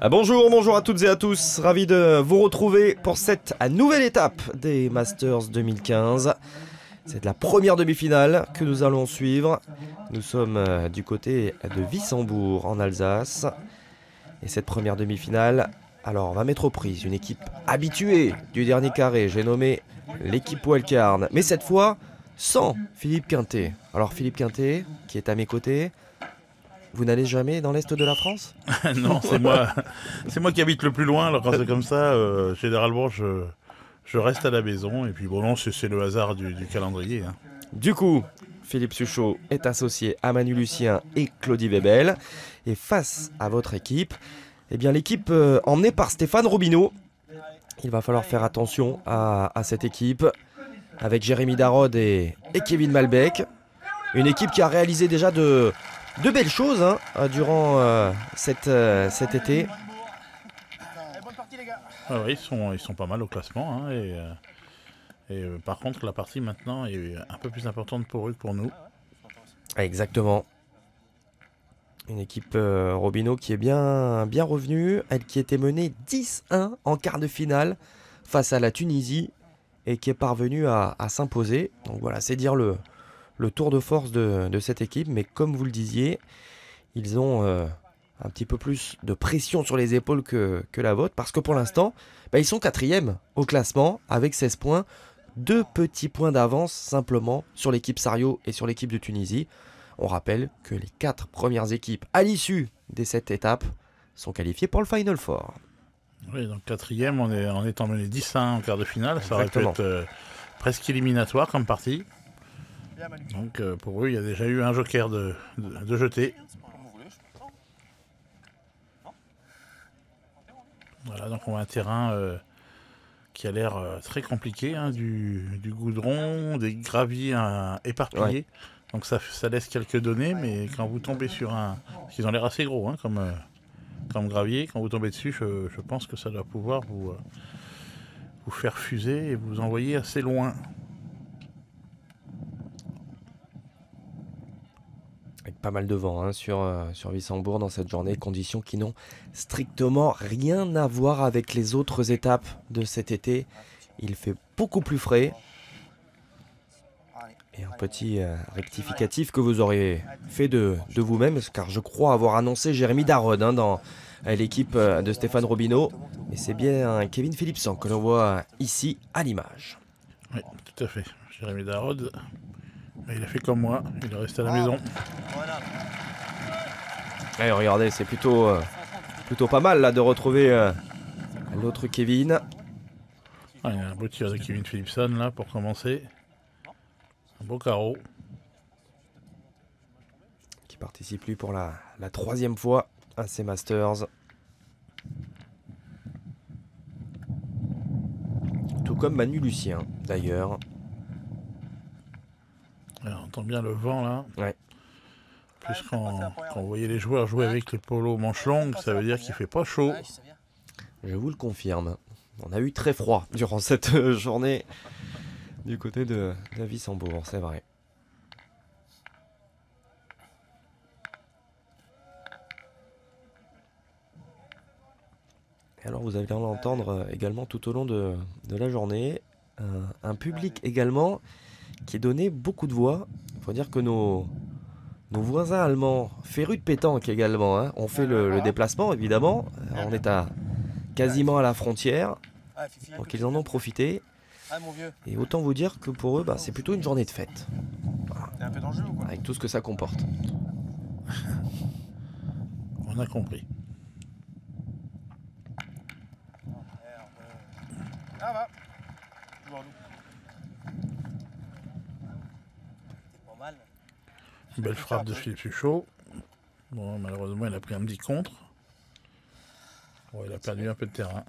Bonjour, bonjour à toutes et à tous, ravi de vous retrouver pour cette nouvelle étape des Masters 2015. C'est la première demi-finale que nous allons suivre. Nous sommes du côté de Wissembourg en Alsace. Et cette première demi-finale, alors va mettre aux prises une équipe habituée du dernier carré. J'ai nommé l'équipe Wildcard, mais cette fois sans Philippe Quintet. Alors Philippe Quintet, qui est à mes côtés. Vous n'allez jamais dans l'Est de la France? Non, c'est moi qui habite le plus loin. Alors quand c'est comme ça, généralement, je reste à la maison. Et puis bon, non, c'est le hasard du calendrier. Hein. Du coup, Philippe Suchot est associé à Manu Lucien et Claudie Webel. Et face à votre équipe, eh bien l'équipe emmenée par Stéphane Robineau. Il va falloir faire attention à cette équipe avec Jérémy Darod et Kevin Malbec. Une équipe qui a réalisé déjà de belles choses durant cet été. Ah oui, ils sont pas mal au classement. Hein, par contre, la partie maintenant est un peu plus importante pour eux que pour nous. Exactement. Une équipe Robineau qui est bien revenue. Elle qui était menée 10-1 en quart de finale face à la Tunisie et qui est parvenue à s'imposer. Donc voilà, c'est dire le tour de force de cette équipe. Mais comme vous le disiez, ils ont un petit peu plus de pression sur les épaules que la vôtre. Parce que pour l'instant, ils sont 4e au classement avec 16 points. 2 petits points d'avance simplement sur l'équipe Sario et sur l'équipe de Tunisie. On rappelle que les 4 premières équipes à l'issue des 7 étapes sont qualifiées pour le Final Four. Oui, donc 4e, en étant mené 10-1 en quart de finale. Exactement. Ça aurait pu être presque éliminatoire comme partie. Donc pour eux, il y a déjà eu un joker de jeté. Voilà, donc on a un terrain qui a l'air très compliqué, hein, du goudron, des graviers éparpillés. Ouais. Donc ça laisse quelques données, mais quand vous tombez sur un... Parce qu'ils ont l'air assez gros, hein, comme gravier. Quand vous tombez dessus, je pense que ça doit pouvoir vous faire fuser et vous envoyer assez loin. Avec pas mal de vent sur Wissembourg dans cette journée, conditions qui n'ont strictement rien à voir avec les autres étapes de cet été. Il fait beaucoup plus frais. Et un petit rectificatif que vous aurez fait de vous-même, car je crois avoir annoncé Jérémy Darod dans l'équipe de Stéphane Robineau. Et c'est bien Kevin Philipson que l'on voit ici à l'image. Oui, tout à fait. Jérémy Darod, il a fait comme moi, il est resté à la maison. Et regardez, c'est plutôt pas mal là de retrouver l'autre Kevin. Il y a un beau tir de Kevin Philipson là pour commencer. Un beau carreau. Qui participe lui pour la 3e fois à ces Masters. Tout comme Manu Lucien d'ailleurs. On entend bien le vent là. Ouais. Plus quand vous voyez les joueurs jouer avec les polos manches longues, ça veut dire qu'il fait pas chaud. Je vous le confirme. On a eu très froid durant cette journée du côté de Wissembourg, c'est vrai. Et alors vous allez l'entendre également tout au long de la journée. Un public également qui donnait beaucoup de voix. Il faut dire que nos voisins allemands, férus de pétanque également, ont fait le déplacement évidemment. On est quasiment à la frontière, donc ils en ont profité. Et autant vous dire que pour eux, c'est plutôt une journée de fête. Voilà. Avec tout ce que ça comporte. On a compris. Belle frappe de Philippe Suchot. Bon, malheureusement, il a pris un petit contre. Bon, il a perdu un peu de terrain.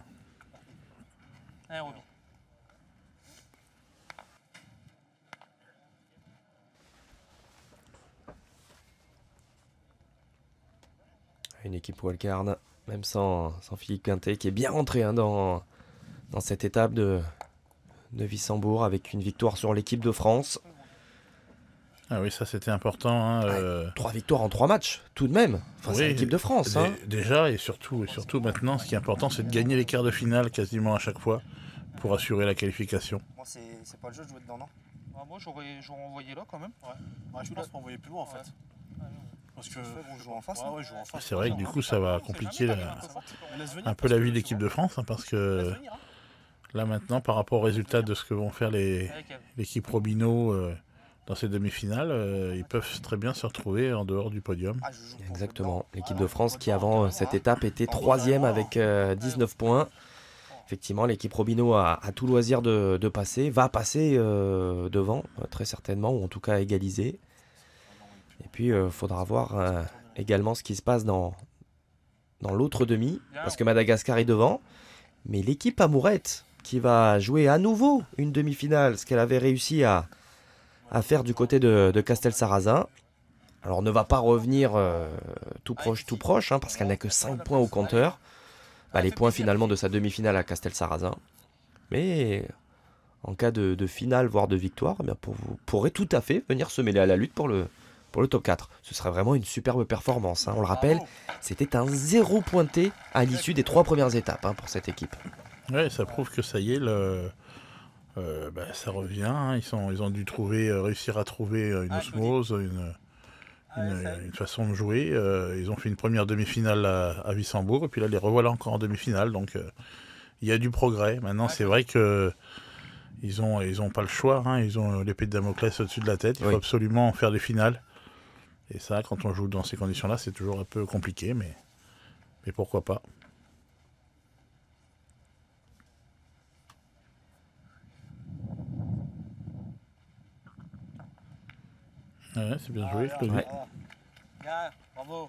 Une équipe wildcard, même sans Philippe Quintet, qui est bien rentré dans cette étape de Wissembourg avec une victoire sur l'équipe de France. Ah oui, ça c'était important. Hein, 3 victoires en 3 matchs, tout de même, face à l'équipe de France. Hein. Déjà, et surtout maintenant, ce qui est important, c'est de gagner les quarts de finale quasiment à chaque fois pour assurer la qualification. Moi, c'est pas le jeu de jouer dedans, non? Moi, j'aurais envoyé là quand même. Ouais, je pense qu'on envoyer plus loin en fait. Parce que On joue en face. ouais, joue en face. C'est vrai que du coup, ça va compliquer un peu la vie de l'équipe de France, hein, parce que là maintenant, par rapport au résultat de ce que vont faire l'équipe Robineau dans ces demi-finales, ils peuvent très bien se retrouver en dehors du podium. Exactement. L'équipe de France qui avant cette étape était 3e avec 19 points. Effectivement, l'équipe Robineau a tout loisir de passer, va passer devant, très certainement, ou en tout cas égaliser. Et puis, il faudra voir également ce qui se passe dans l'autre demi, parce que Madagascar est devant. Mais l'équipe Amourette, qui va jouer à nouveau une demi-finale, ce qu'elle avait réussi à faire du côté de Castelsarrasin. Alors, ne va pas revenir tout proche, hein, parce qu'elle n'a que 5 points au compteur. Les points finalement de sa demi-finale à Castelsarrasin. Mais en cas de finale, voire de victoire, eh bien, pourrait tout à fait venir se mêler à la lutte pour le top 4. Ce serait vraiment une superbe performance. Hein. On le rappelle, c'était un 0 pointé à l'issue des 3 premières étapes pour cette équipe. Ouais, ça prouve que ça y est, ça revient. Hein. Ils ont dû réussir à trouver une osmose, une façon de jouer. Ils ont fait une première demi-finale à Wissembourg, et puis là, les revoilà encore en demi-finale. Donc, il y a du progrès. Maintenant, c'est vrai que ils ont pas le choix. Hein. Ils ont l'épée de Damoclès au-dessus de la tête. Il faut absolument faire des finales. Et ça, quand on joue dans ces conditions-là, c'est toujours un peu compliqué, mais pourquoi pas. Ouais, c'est bien joué, Claudie. Ouais. Bien, bravo.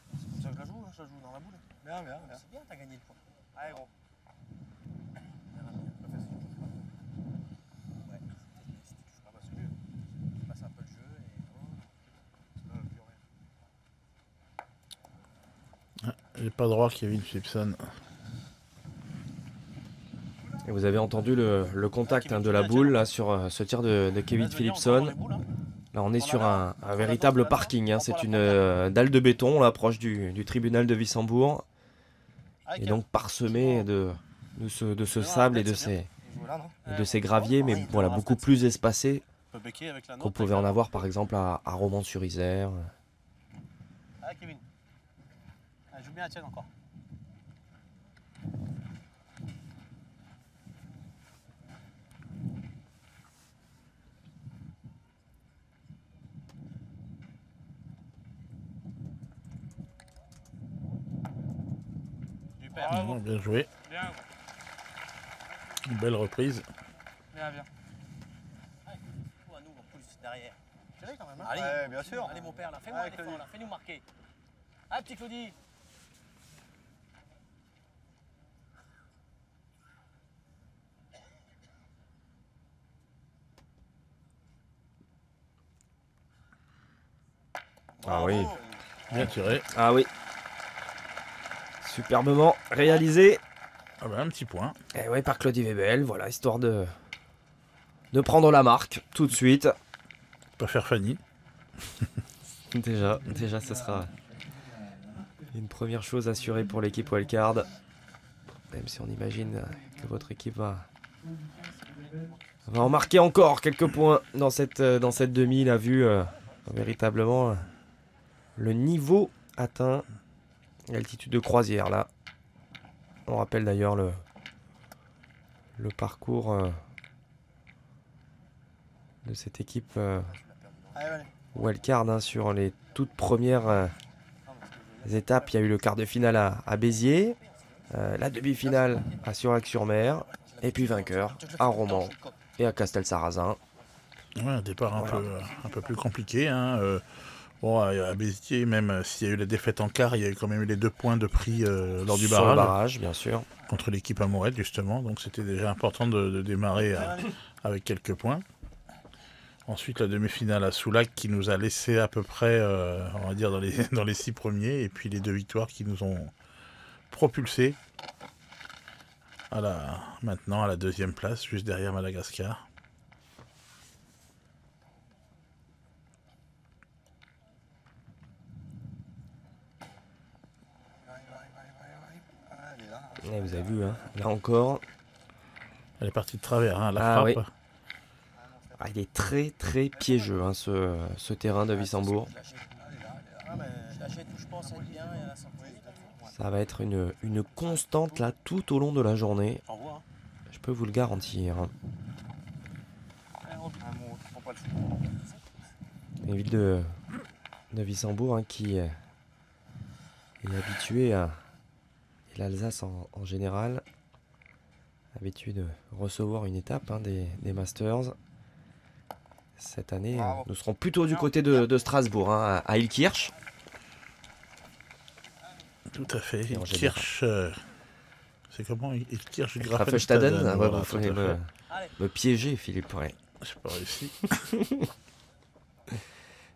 Tu veux que je la joue, je la joue dans la boule. Bien. C'est bien, t'as gagné le point. Allez, gros. Ouais, si tu touches pas, c'est mieux. Tu passes un peu le jeu et... J'ai pas droit, Kevin Philipson. Et vous avez entendu le contact de la boule là, sur ce tir de Kevin Philipson. Là, on est sur un véritable parking. Hein. C'est une dalle de béton, là, proche du tribunal de Wissembourg. Et donc parsemé de ce sable et de ces graviers, mais voilà, beaucoup plus espacés qu'on pouvait en avoir par exemple à Romans-sur-Isère. Allez, Kevin. Allez, joue bien la tienne encore. Bravo. Bien joué. Bien. Une belle reprise. Bien. À nous, en plus, derrière. Allez, ouais, bien sûr. Allez, mon père, là, fais-moi un effort, là, fais-nous marquer. Allez, petit Claudie. Ah oui. Bien tiré. Ah oui. Superbement réalisé. Ah bah, un petit point. Et ouais, par Claudie Webel, voilà, histoire de prendre la marque tout de suite. Pas faire Fanny. Déjà, ce sera une première chose assurée pour l'équipe Wildcard. Même si on imagine que votre équipe va en marquer encore quelques points dans cette demi. Il a vu véritablement le niveau atteint. L'altitude de croisière là. On rappelle d'ailleurs le parcours de cette équipe Wildcard sur les toutes premières étapes. Il y a eu le quart de finale à Béziers, la demi-finale à Surac-sur-Mer, et puis vainqueur à Romans et à Castelsarrasin. Ouais, un départ un peu plus compliqué. Hein. Bon, à Béziers, même s'il y a eu la défaite en quart, il y a quand même eu les 2 points de prix lors du barrage. Sur le barrage, bien sûr. Contre l'équipe Amourette, justement. Donc c'était déjà important de démarrer avec quelques points. Ensuite, la demi-finale à Soulac qui nous a laissé à peu près, on va dire, dans les 6 premiers. Et puis les 2 victoires qui nous ont propulsés maintenant à la 2e place, juste derrière Madagascar. Et vous avez vu, hein, là encore, Elle est partie de travers, hein, la oui. frappe. Il est très très piégeux, hein, ce terrain de Wissembourg. Je la jette où je pense être bien et à la sortie. Ça va être une constante là tout au long de la journée. Au revoir. Je peux vous le garantir. Une ville de Wissembourg, hein, qui est habituée à, et l'Alsace en général, habituée de recevoir une étape, hein, des Masters. Cette année, nous serons plutôt du côté de Strasbourg, hein, à Ilkirch. Tout à fait. Et en Ilkirch. C'est comment Ilkirch Grafenstaden. Grafenstaden. Vous Voilà, pouvez tout à fait. me piéger, Philippe. Ouais. J'ai pas réussi.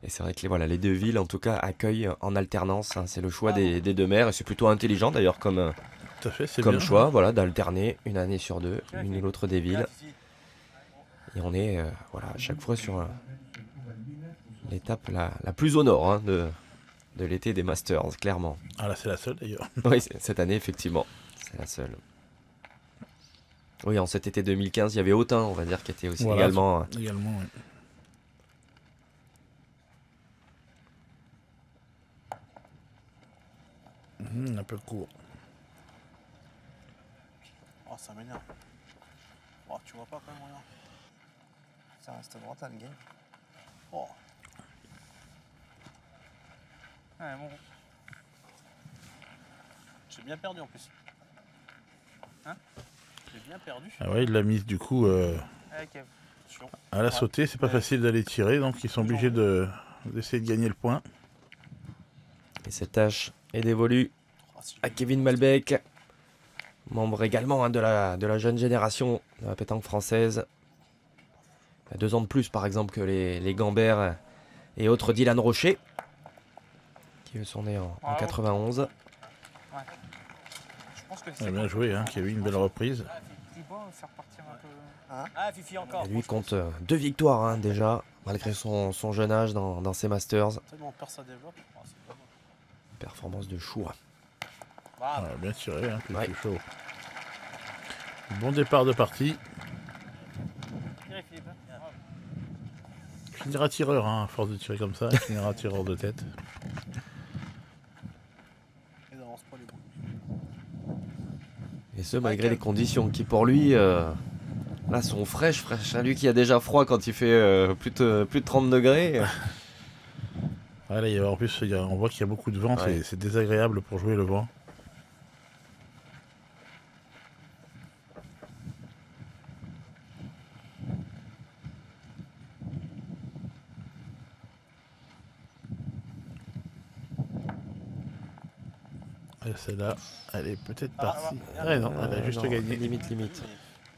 Et c'est vrai que les deux villes, en tout cas, accueillent en alternance, hein. C'est le choix des deux maires, et c'est plutôt intelligent d'ailleurs comme Tout à fait, c'est comme bien. choix, voilà, d'alterner une année sur deux, l'une ou l'autre des villes. Et on est à chaque fois sur l'étape la plus au nord, hein, de l'été des Masters, clairement. Ah là, c'est la seule d'ailleurs. Oui, cette année, effectivement, c'est la seule. Oui, en cet été 2015, il y avait Autun, on va dire, qui était aussi Voilà, également... Également, oui. Un peu court. Oh, ça m'énerve. Oh, tu vois pas quand même, regarde. Ça reste droit, t'as le game. Oh. Ouais, bon. J'ai bien perdu en plus. Hein? J'ai bien perdu. Ah ouais, il l'a mise du coup Ouais, Kev. Attention. à la sauter. C'est pas facile d'aller tirer, donc ils sont obligés d'essayer de gagner le point. Et cette tâche est dévolue Ah, si à Kevin Malbec, membre également, hein, de la jeune génération de la pétanque française. Il a 2 ans de plus, par exemple, que les Gambert et autres Dylan Rocher, qui eux sont nés en Bravo. 91. Je pense que Ah, bien joué, hein, Kevin, une belle reprise. Thibaut, faire partir un peu. Ah, Fifi encore. Et lui compte 2 victoires, hein, déjà, malgré son jeune âge dans ses Masters. tellement peur ça développe. Oh, c'est pas bon. Performance de choix. Ah, Ah, bien tiré, hein, plus Ouais. chaud. Bon départ de partie. Tirez, Philippe. Hein. Il finira tireur, hein, à force de tirer comme ça, il finira tireur de tête. ils avancent pas les bouts. Et ce, malgré les conditions qui, pour lui, là, sont fraîches. À lui qui a déjà froid quand il fait plus de 30 degrés. Ouais, là, en plus, on voit qu'il y a beaucoup de vent, Ouais. c'est désagréable pour jouer le vent. Et celle-là, elle est peut-être partie. Ah non, elle a juste non, gagné. Limite.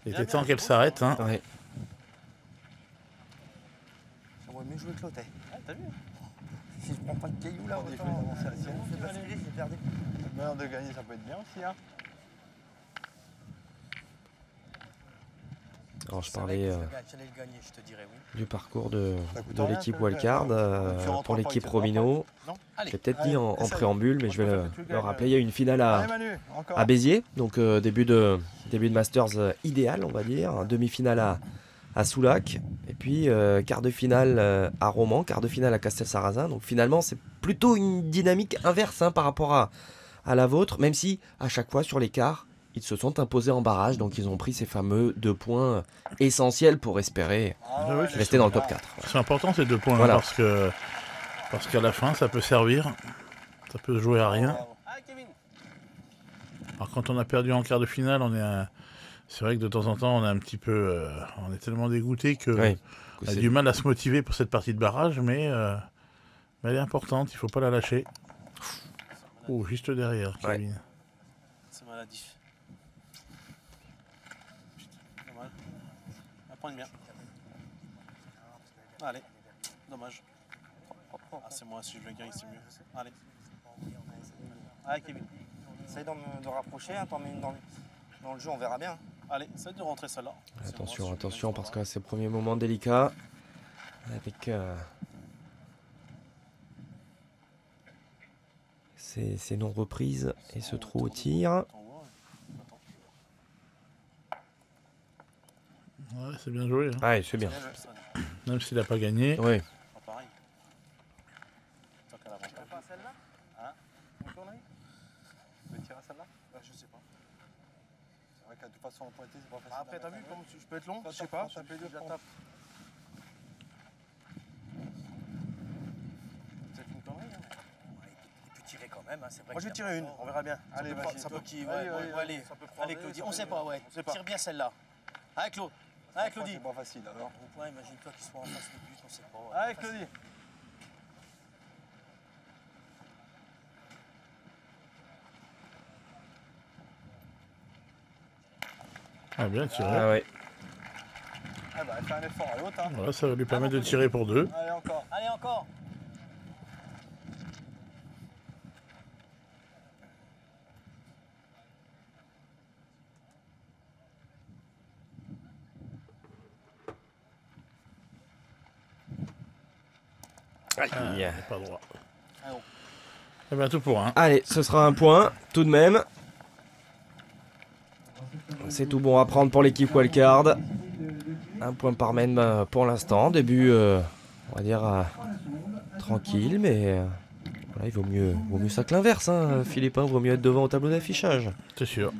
Il était temps qu'elle s'arrête. Hein. Ouais. J'aurais mieux joué que l'autre. Ah, t'as vu? Si je prends pas de cailloux là, autant. Si on me fait basculer, j'ai perdu. Non, de gagner, ça peut être bien aussi. Hein. Alors, je parlais J'allais le gagner, je te dirais oui. du parcours de coûte rien, l'équipe ça, Wildcard tu rentres pour pas, l'équipe tu rentres Romino. Non. Je l'ai peut-être dit en essaye. préambule, mais Moi, je vais préfère que tu le gagnes, rappeler. Il y a eu une finale Allez, Manu, encore. à Béziers, donc début de Masters idéal, on va dire. Demi-finale à Soulac, et puis quart de finale à Romans, quart de finale à Castelsarrasin. Donc finalement, c'est plutôt une dynamique inverse, hein, par rapport à la vôtre, même si à chaque fois sur les quarts, ils se sont imposés en barrage, donc ils ont pris ces fameux 2 points essentiels pour espérer Ah, oui, ouais, c'est rester dans le top 4. C'est important ces 2 points, hein, Voilà. parce qu'à la fin, ça peut servir. Ça peut se jouer à rien. Ah, Kevin. Alors quand on a perdu en quart de finale, c'est vrai que de temps en temps, on est un petit peu... on est tellement dégoûté que Oui. on a du mal à se motiver pour cette partie de barrage, mais elle est importante, il faut pas la lâcher. Oh, juste derrière, Ouais. Kevin. C'est maladif. Putain, dommage. On va prendre bien. Allez, dommage. Ah, c'est moi, si je le gagne, c'est mieux. Allez. Allez, Kevin. Essaye de rapprocher, hein, t'en mets une dans le jeu, on verra bien. Allez, essaye de rentrer celle-là. C'est Attention, moi, si je attention, le gagne, parce ça que ces premiers moments délicats, avec ces non-reprises et ce trou au tir. va. Attends, ouais. Ouais, c'est bien joué. Hein. Ouais, c'est bien. Même s'il n'a pas gagné. Oui. Pas pareil. Tant qu'à l'avance. Pas celle-là? Hein? Une connerie? Tu veux tirer à celle-là? Je sais pas. C'est vrai qu'à toute façon, en pointé, c'est pas facile. Après, t'as vu comme je peux être long? Toi, Je sais tape, pas. toi, tape les deux, Je la prends. tape. C'est une connerie, hein. Il peut tirer quand même, hein, c'est vrai. Moi, je vais tirer une, on verra bien. Allez, vas-y. Ça peut qui, Allez, ouais, allez, ouais, allez, ça peut allez, croiser, Claudie, ça on peut- sait pas, ouais. on sait pas. Tire bien celle-là. Allez, Claude. Allez, Claudie. C'est pas facile alors. Au point, imagine-toi qu'il soit en face du but, on sait pas. ouais. Allez, Claudie. Ah, bien tiré. Ah ouais. Ah bah, elle fait un effort à l'autre. Hein. Ouais, ça va lui permettre de tirer pour 2. Allez, encore. Allez, encore. Aïe. Pas droit. Ah non. Eh bien, tout pour un. Allez, ce sera un point, tout de même. C'est tout bon à prendre pour l'équipe Wildcard. Un point par main pour l'instant. Début, on va dire, tranquille, mais voilà, il vaut mieux ça que l'inverse, hein, Philippe. Hein, vaut mieux être devant au tableau d'affichage. C'est sûr.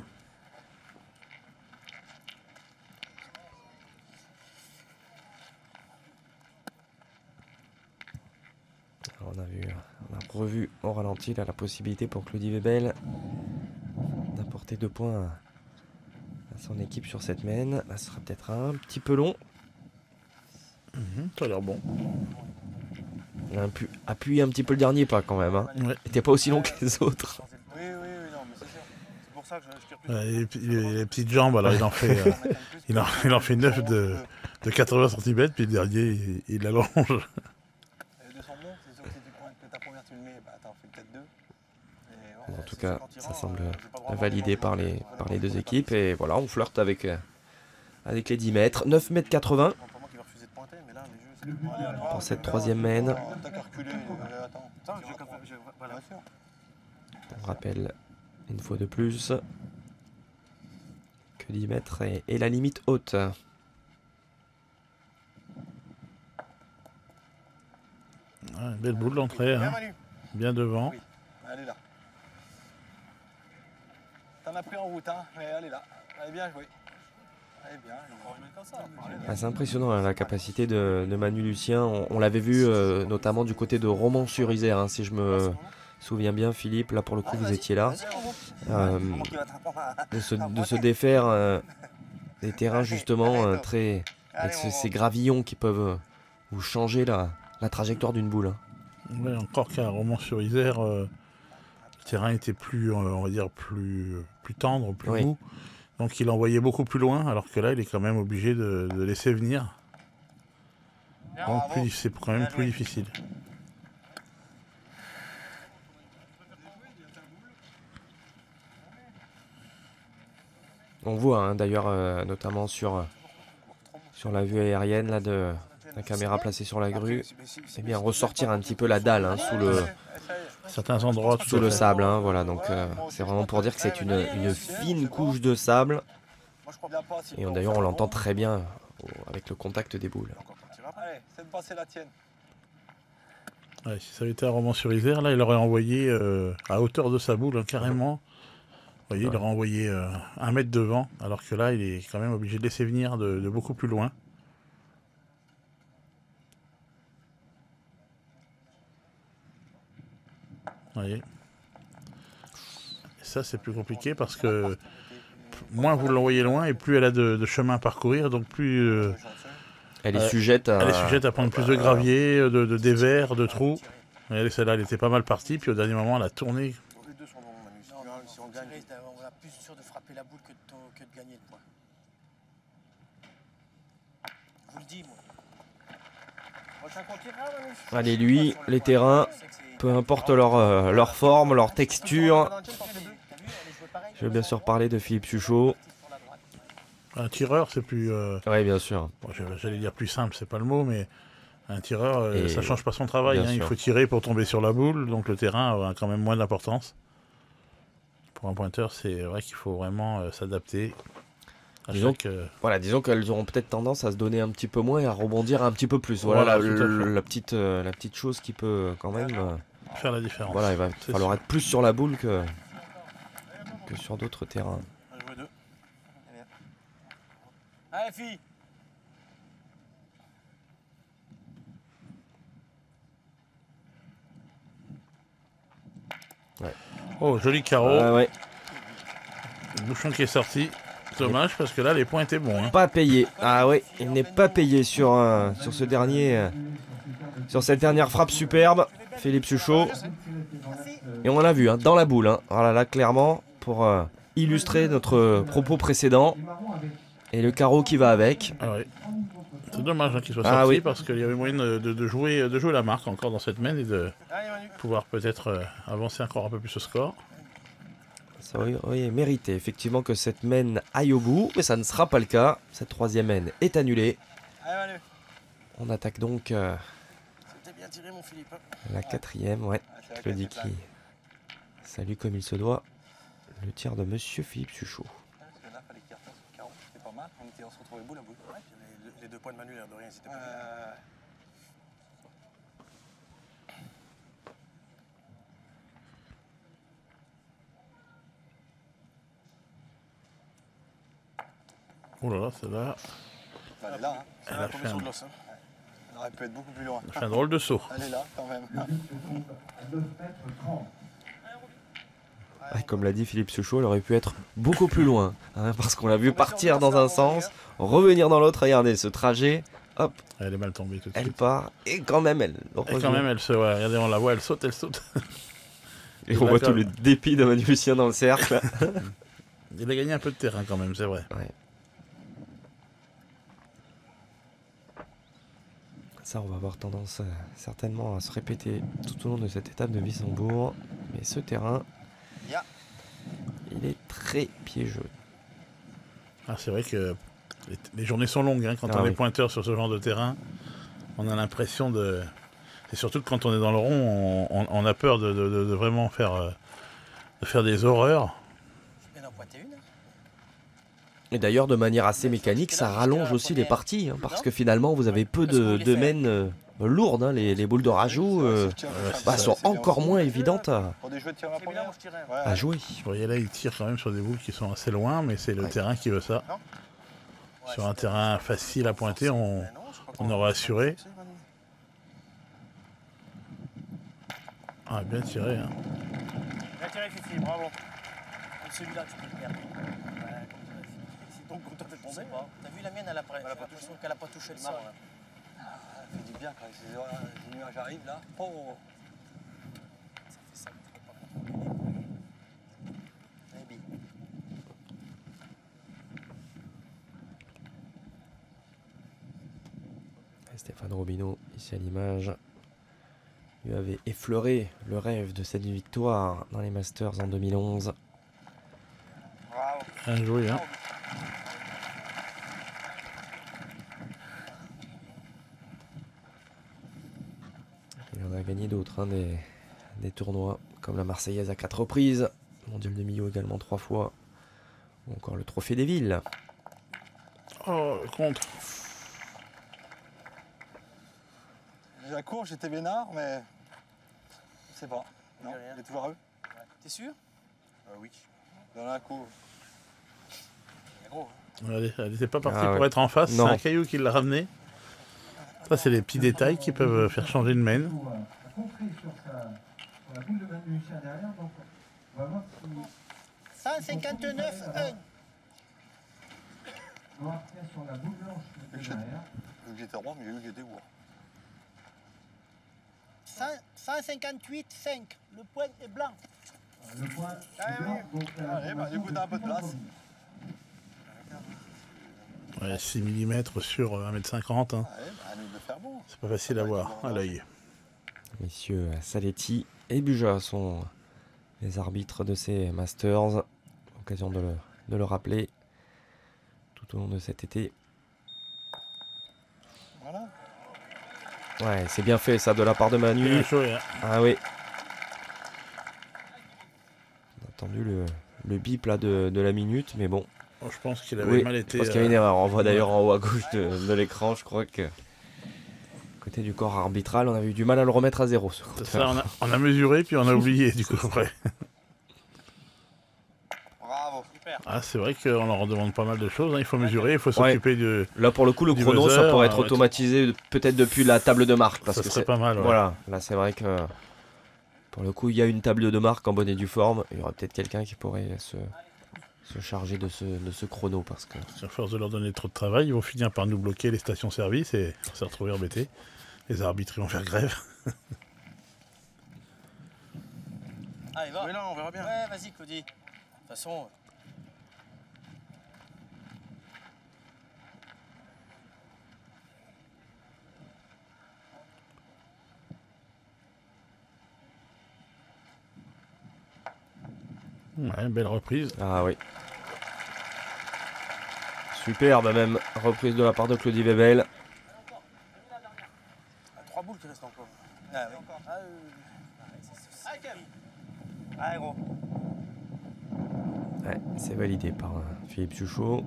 On a revu au ralenti là, la possibilité pour Claudie Webel d'apporter 2 points à son équipe sur cette main. Là, ce sera peut-être un petit peu long. Ça a l'air bon. Il a appuyé un petit peu le dernier pas quand même. Hein. Ouais. Il était pas aussi long que les autres. Oui, non, mais c'est sûr. C'est pour ça que je tire plus. Les petites jambes, alors il en fait, il en fait 9 de 80 cm, puis le dernier, il l'allonge. Les deux sont bons, c'est sûr que si tu prends que ta première tu le mets, bah t'en fais peut-être deux. Et ouais, En tout c'est cas, 50 ça tirants, semble j'ai pas le droit validé d'avoir par des les, gens, par les faut deux les équipes. taper. Et voilà, on flirte avec les 10 mètres. 9 mètres 80 C'est pas moi qui va refuser de pointer, mais là les jeux c'est. pour cette troisième main. T'as qu'à reculer, attends. Attends, je vais quand même- voilà. Bien sûr. On rappelle une fois de plus que 10 mètres est la limite haute. Ouais, belle boule d'entrée, Bien hein. Manu. Bien devant. Oui. Elle est là. T'en as pris en route, hein, mais elle est là. Elle est bien jouée. Elle est bien. Comme ça. Ah, c'est impressionnant hein, la capacité de Manu Lucien. On l'avait vu notamment du côté de Romans-sur-Isère, hein, si je me souviens bien, Philippe. Là, pour le coup, vous étiez là. De se défaire des terrains justement très avec ces gravillons qui peuvent vous changer la trajectoire d'une boule. Ouais, encore qu'à Romans-sur-Isère, le terrain était plus, on va dire, plus tendre, plus Oui. mou. Donc il envoyait beaucoup plus loin, alors que là, il est quand même obligé de laisser venir. Donc c'est quand même plus difficile. On voit hein, d'ailleurs notamment sur la vue aérienne là, de la caméra placée sur la grue, eh bien ressortir un petit peu la dalle hein, Certains endroits, tout sous à le fait. sable. Hein, voilà, donc c'est vraiment pour dire que c'est une fine couche de sable. Et d'ailleurs on l'entend très bien avec le contact des boules. Allez, c'est de passer la tienne. Ouais, si ça avait été à Romans-sur-Isère, là, il aurait envoyé à hauteur de sa boule, hein, carrément. Vous voyez, il aurait envoyé 1 mètre devant, alors que là, il est quand même obligé de laisser venir de beaucoup plus loin. Vous voyez. Et ça, c'est plus compliqué parce que moins vous l'envoyez loin et plus elle a de chemin à parcourir, donc plus Elle est sujette à... elle est sujette à prendre plus de gravier, de dévers, de trous. Regardez, celle-là, elle était pas mal partie, puis au dernier moment, elle a tourné. Les deux sont bons, Manu. Si on gagne. On a plus sûr de frapper la boule que de gagner le point. Je vous le dis, moi. Prochain qu'on tirera, Manu. Allez, lui, les terrains, peu importe leur forme, leur texture. Je vais bien sûr parler de Philippe Suchot. Un tireur, c'est plus... Oui, bien sûr. bon, j'allais dire plus simple, c'est pas le mot, mais un tireur, Et ça change pas son travail. bien Hein, il sûr. faut tirer pour tomber sur la boule, donc le terrain a quand même moins d'importance. Pour un pointeur, c'est vrai qu'il faut vraiment s'adapter. Disons chaque, Voilà, disons qu'elles auront peut-être tendance à se donner un petit peu moins et à rebondir un petit peu plus. Voilà, Voilà, tout à fait. la petite chose qui peut quand même... faire la différence. voilà, il va C'est falloir sûr. être plus sur la boule que sur d'autres terrains. Bien joué 2. Allez, fille. Oh, joli carreau. Ouais, Le bouchon qui est sorti. Dommage parce que là, les points étaient bons. Hein. pas payé. Ah ouais, il n'est pas payé sur ce dernier... sur cette dernière frappe superbe, Philippe Suchot. Et on en a vu, hein, dans la boule. Hein. Voilà, là, clairement, pour illustrer notre propos précédent. Et le carreau qui va avec. Ah ouais. C'est dommage hein, qu'il soit sorti Ah oui. parce qu'il y avait moyen de jouer la marque encore dans cette main et de Allez, Manu. pouvoir peut-être avancer encore un peu plus au score. Ça aurait mérité effectivement que cette mène aille au bout, mais ça ne sera pas le cas. Cette troisième mène est annulée. Allez, Manu. On attaque donc C'était bien tiré, mon Philippe. la quatrième. Ouais, C'est Claudie qui salue comme il se doit le tir de Monsieur Philippe Suchot. Parce que là, fallait qu'il refasse le carreau. C'était pas mal. On se retrouvait boule à boule. Ouais, puis les 2 points de Manu, l'air de rien, c'était pas bien. Oh là là, celle-là, Elle est là, hein. elle Elle a a fait tombé sur un, de l'os. Hein. Elle aurait pu être beaucoup plus loin. elle a fait un drôle de saut. Elle est là, quand même. Ah, comme l'a dit Philippe Suchot, elle aurait pu être beaucoup plus loin, hein, parce qu'on l'a vu partir dans un sens, revenir dans l'autre. Regardez ce trajet, hop, Elle est mal tombée tout de elle suite. part, et quand même elle. Et Heureusement. quand même, elle se voit. Regardez, on la voit, elle saute. Et on voit tout le dépit de Manu Lucien dans le cercle. Il a gagné un peu de terrain quand même, c'est vrai. Ouais. Ça, on va avoir tendance certainement à se répéter tout au long de cette étape de Wissembourg. Mais ce terrain, Ya. il est très piégeux. Ah, c'est vrai que les journées sont longues hein, quand Ah on oui. est pointeur sur ce genre de terrain. On a l'impression de... Et surtout que quand on est dans le rond, on a peur de vraiment faire des horreurs. Je viens d'en pointer une. Et d'ailleurs, de manière assez mécanique, ça rallonge aussi les parties. Hein, parce que finalement, vous avez peu de mènes lourdes. Hein, les boules de rajout sont encore moins évidentes Pour des jeux de tir à la C'est bien, moi première. je tirais. Ouais. à jouer. Vous voyez là, il tire quand même sur des boules qui sont assez loin, mais c'est le Ouais. terrain qui veut ça. Ouais, Sur un c'était- terrain facile à pointer, on Mais non, je crois on qu'on- aurait assuré. C'est, Manu. Ah, bien tiré. Hein. Bien tiré, Fifi, bravo. Comme celui-là, tu peux le perdre. Ouais, comme ça, c'est donc content d'être tombé. T'as vu la mienne, elle a l'impression qu'elle a pas touché le sol. Ça fait du bien quand ces nuages arrivent là. Oh. Ça fait ça, il faut pas contrôler. Maybe. Et Stéphane Robineau, ici à l'image, lui avait effleuré le rêve de cette victoire dans les Masters en 2011. Bravo. Bien joué. Hein. Il en a gagné d'autres, hein, des tournois, comme la Marseillaise à 4 reprises, Mondial de Millau également 3 fois, ou encore le Trophée des Villes. Oh, contre. La cour, j'étais vénard, mais. Je sais pas. Non, Rien. il est toujours à eux. T'es sûr? Oui. Dans la cour. C'est gros. Elle n'était pas partie Ah ouais. pour être en face. Non. C'est un caillou qui l'a ramené. Ça, c'est les petits détails qui peuvent faire changer de main. a contré sur la boule de Manu Lucien derrière, donc on va voir si 159, 1. on va refaire sur la boule blanche qui était derrière. Vu que j'étais roi, mais vu que j'étais roi. 158, 5. Le point est blanc. Le point Allez, est blanc, donc Allez, bah, du coup, t'as un peu de place. Ouais, 6 mm sur 1m50. Hein. Allez, bah, à nous de faire bon. C'est pas facile à voir à l'œil. Messieurs Saletti et Buja sont les arbitres de ces Masters. Occasion de le rappeler tout au long de cet été. Voilà. Ouais, c'est bien fait ça de la part de Manu. Bien joué. Hein. Ah oui. On a entendu le bip là de la minute, mais bon, Oh, je pense qu'il avait Oui, mal je été. pense qu'il y a une erreur. On voit d'ailleurs en haut à gauche de l'écran, je crois que côté du corps arbitral, on avait eu du mal à le remettre à zéro. Ce C'est compteur. ça, on a mesuré puis on a oublié du coup après. Bravo. Super. Ah, c'est vrai qu'on leur demande pas mal de choses. Hein. Il faut mesurer, il faut s'occuper de. Là, pour le coup, le Du chrono, ça buzzer, pourrait être ouais, automatisé peut-être depuis la table de marque. Parce Ça que serait c'est pas mal. Ouais. Voilà, là, c'est vrai que pour le coup, il y a une table de marque en bonne et due forme. Il y aurait peut-être quelqu'un qui pourrait se charger de ce chrono. Parce que À force de leur donner trop de travail, ils vont finir par nous bloquer les stations-service et on va se retrouver embêtés. Les arbitres ils vont faire grève. Allez, va. Oui, là, on verra bien. Ouais, vas-y, Claudie. De toute façon. Ouais, belle reprise. ah oui. Superbe même reprise de la part de Claudie Webel. 3 boules qui restent encore. Ah, oui. Allez, gros. Ouais, c'est validé par Philippe Suchot.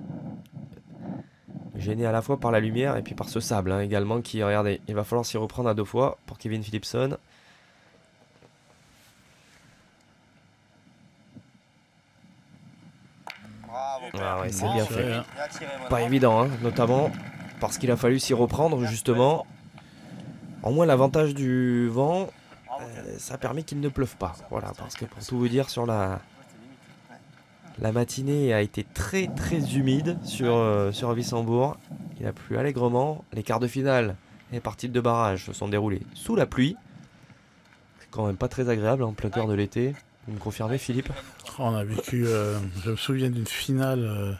Gêné à la fois par la lumière et puis par ce sable également qui, regardez, il va falloir s'y reprendre à 2 fois pour Kevin Philipson. Bravo. Ah ouais, c'est Bon, bien c'est fait. vrai, hein. Bien tiré, moi. Pas évident, notamment parce qu'il a fallu s'y reprendre justement. En moins l'avantage du vent, ça permet qu'il ne pleuve pas. Voilà, parce que pour tout vous dire, sur la matinée a été très très humide sur Wissembourg. Il a plu allègrement. Les quarts de finale et les parties de barrage se sont déroulées sous la pluie. C'est quand même pas très agréable en plein cœur de l'été. Vous me confirmez, Philippe? On a vécu, je me souviens d'une finale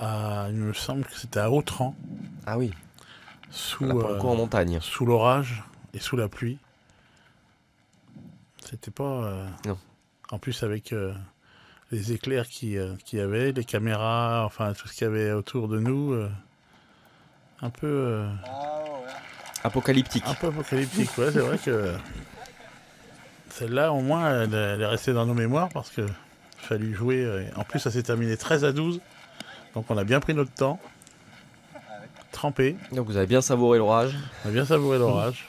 il me semble que c'était à Autran, Ah oui, sous, là pour le coup en montagne. sous l'orage et sous la pluie. C'était pas. Non. En plus, avec les éclairs qu'il y avait, les caméras, enfin tout ce qu'il y avait autour de nous, un peu. Apocalyptique. Un peu apocalyptique, ouais, c'est vrai que. Celle-là, au moins, elle est restée dans nos mémoires parce que fallu jouer. En plus, ça s'est terminé 13-12. Donc, on a bien pris notre temps. Trempé. Donc vous avez bien savouré l'orage. On a bien savouré l'orage.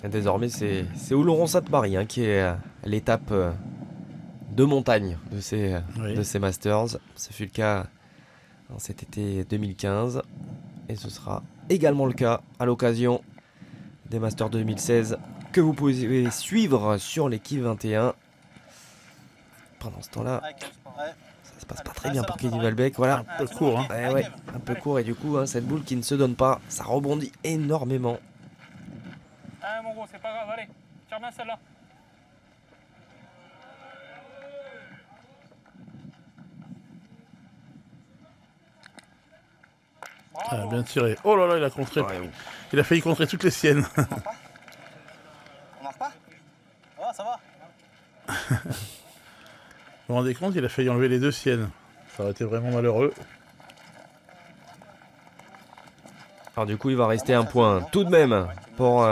Et désormais, c'est Oloron-Sainte-Marie qui est l'étape de montagne de ces Masters. Ce fut le cas en cet été 2015. Et ce sera également le cas à l'occasion des Masters 2016 que vous pouvez suivre sur l'équipe 21. Pendant ce temps-là, ça se passe pas très bien pour Kevin Valbec. Voilà. Un peu court, hein. Ouais, un peu court. Et du coup, cette boule qui ne se donne pas, ça rebondit énormément. Allez, mon gros, c'est pas grave, allez. Tire bien celle-là. Ah, bien tiré. Oh là là, il a contré. Ouais, Il a failli contrer toutes les siennes. On marche pas? Ah, ça va. Vous vous rendez compte, il a failli enlever les 2 siennes. Ça aurait été vraiment malheureux. Alors du coup, il va rester un point tout de même pour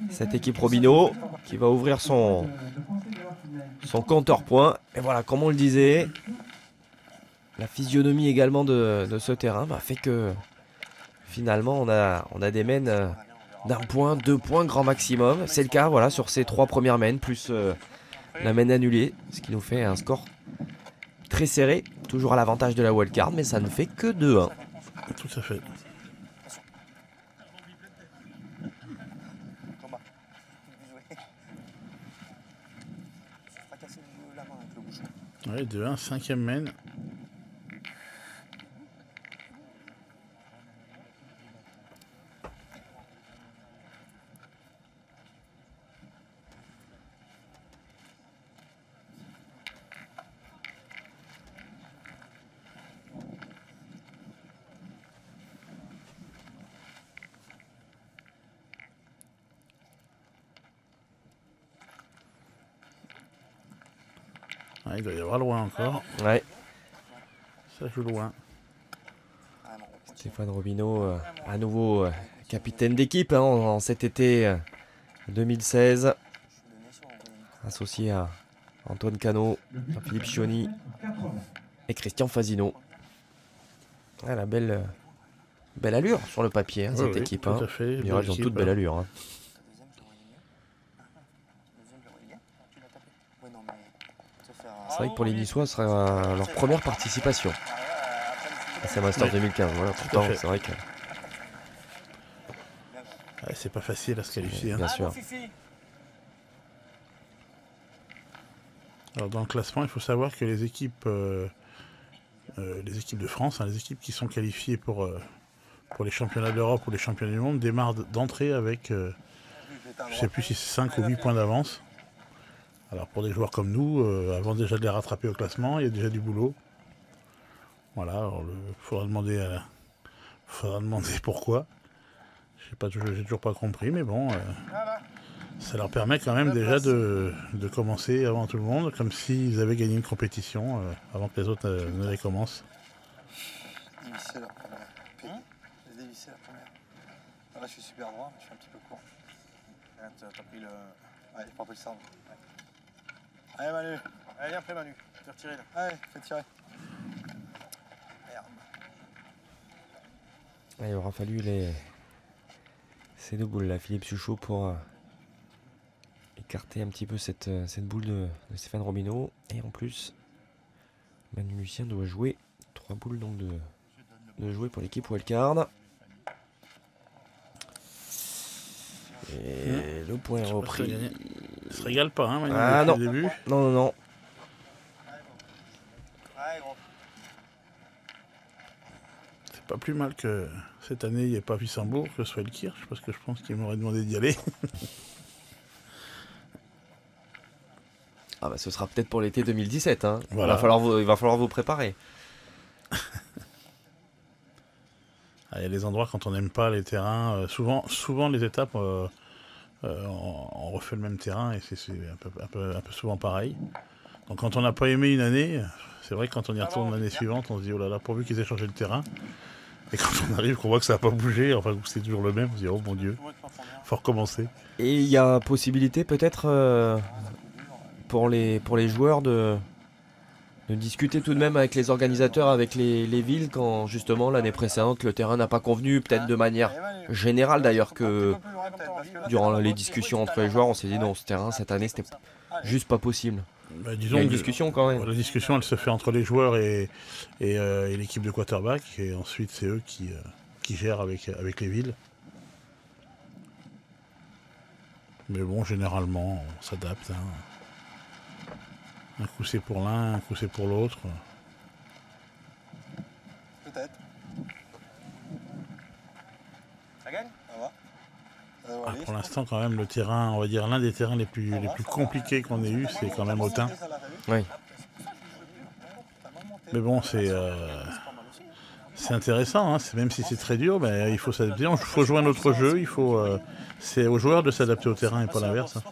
cette équipe Robino qui va ouvrir son compteur points. Et voilà, comme on le disait, la physionomie également de ce terrain fait que finalement on a des mènes d'un point, 2 points grand maximum. C'est le cas voilà sur ces 3 premières mènes plus la mène annulée, ce qui nous fait un score très serré, toujours à l'avantage de la wildcard, mais ça ne fait que 2-1. Tout à fait. Thomas. Fracasser la main avec le bouchon. Ouais, 2-1, 5e mène. Ouais, il doit y avoir loin encore. Ouais, Ça joue loin. Stéphane Robino, à nouveau capitaine d'équipe en cet été 2016. associé à Antoine Cano, Philippe Chioni et Christian Fasino. Ah, la belle allure sur le papier, hein, cette équipe. Hein. Ils ont toute belle allure. Hein. C'est vrai que pour les Niçois, ce sera leur première participation. C'est Masters 2015. Voilà, pourtant, c'est vrai que. Ouais, c'est pas facile à se qualifier. Hein. Bien sûr. Alors dans le classement, il faut savoir que les équipes de France, hein, les équipes qui sont qualifiées pour les championnats d'Europe ou les championnats du monde, démarrent d'entrée avec, je sais plus si c'est 5 ou 8 points d'avance. Alors pour des joueurs comme nous, avant déjà de les rattraper au classement, il y a déjà du boulot. Voilà, alors il faudra demander pourquoi. J'ai toujours pas compris, mais bon, ça leur permet quand même déjà de commencer avant tout le monde, comme s'ils avaient gagné une compétition avant que les autres ne les commencent. Dévisser la première. J'ai dévissé la première. Ah, là, je suis super droit, mais je suis un petit peu court. T'as pris le... Ouais, j'ai pas pris le cerveau. Allez Manu, allez viens après Manu, fais retirer là. Allez, fais tirer. Merde. Ah, il aura fallu ces deux boules là, Philippe Suchot, pour écarter un petit peu cette boule de Stéphane Robineau. Et en plus, Manu Lucien doit jouer 3 boules donc de jouer pour l'équipe Wildcard. Et le point est repris. Il se régale pas, hein, Manu, ah non. le début. Non. C'est pas plus mal que cette année il n'y ait pas Wissembourg, que ce soit le Kirch, parce que je pense qu'il m'aurait demandé d'y aller. Ah bah ce sera peut-être pour l'été 2017. Hein. Voilà. Il va falloir vous préparer. Il y a des endroits quand on n'aime pas les terrains, souvent les étapes, on refait le même terrain et c'est un peu souvent pareil. Donc quand on n'a pas aimé une année, c'est vrai que quand on y retourne l'année suivante, on se dit oh là là, pourvu qu'ils aient changé le terrain. Et quand on arrive, qu'on voit que ça n'a pas bougé, enfin que c'est toujours le même, on se dit oh mon Dieu, faut recommencer. Et il y a possibilité peut-être pour les joueurs de discuter tout de même avec les organisateurs, avec les villes, quand justement l'année précédente le terrain n'a pas convenu, peut-être de manière générale d'ailleurs, que durant les discussions entre les joueurs on s'est dit non, ce terrain cette année c'était juste pas possible. Bah, il y a une discussion quand même. La discussion elle se fait entre les joueurs et l'équipe de quarterback, et ensuite c'est eux qui gèrent avec les villes. Mais bon, généralement on s'adapte. Hein. Un coup c'est pour l'un, un coup c'est pour l'autre. Peut-être. Ça gagne? Ça va. Pour l'instant quand même le terrain, on va dire l'un des terrains les plus compliqués qu'on ait eu, c'est quand même Autun. Oui. Mais bon, c'est intéressant, hein. Même si c'est très dur, mais il faut s'adapter. Il faut jouer un autre jeu, c'est aux joueurs de s'adapter au terrain et pas l'inverse. Hein.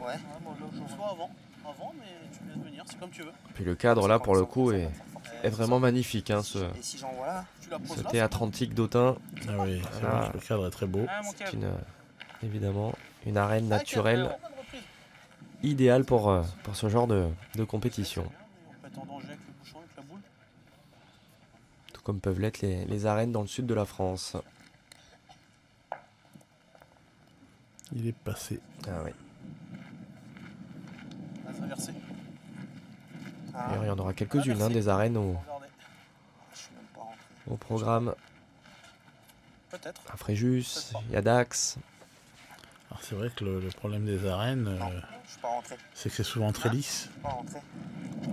Ouais. Soit avant, mais tu me laisses venir, c'est comme tu veux. Puis le cadre là pour le coup est vraiment magnifique, hein, ce Et si j'envoie là, théâtre antique d'Autun. Ah oui, c'est vrai que le cadre est très beau. C'est évidemment une arène naturelle idéale pour ce genre de compétition. On peut être en danger avec le bouchon, avec la boule. Tout comme peuvent l'être les arènes dans le sud de la France. Il est passé. Ah oui. On a traversé. D'ailleurs, il y en aura quelques-unes, hein, des arènes Regardez. je suis même pas rentré. au programme. Peut-être. À Fréjus, il y a Dax. Alors c'est vrai que le problème des arènes, Je suis pas rentré. c'est que c'est souvent très lisse. Je suis pas rentré.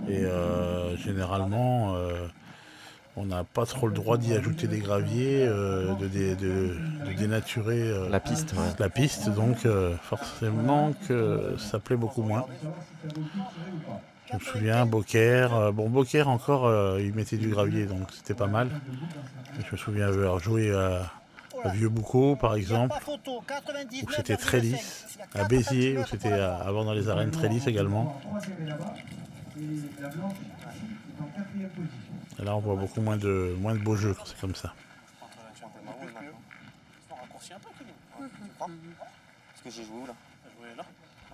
Et généralement, on n'a pas trop le droit d'y ajouter des graviers, de dénaturer La piste, ouais. la piste. Donc forcément que ça plaît beaucoup moins. Je me souviens, Beaucaire. Beaucaire encore, il mettait du gravier, donc c'était pas mal. Je me souviens avoir joué à Vieux-Boucau, par exemple, où c'était très lisse. À Béziers, où c'était avant dans les arènes très lisse également. Et là, on voit beaucoup moins de beaux jeux quand c'est comme ça. On raccourcit un peu, Kevin. Parce que j'ai joué où là? T'as joué là?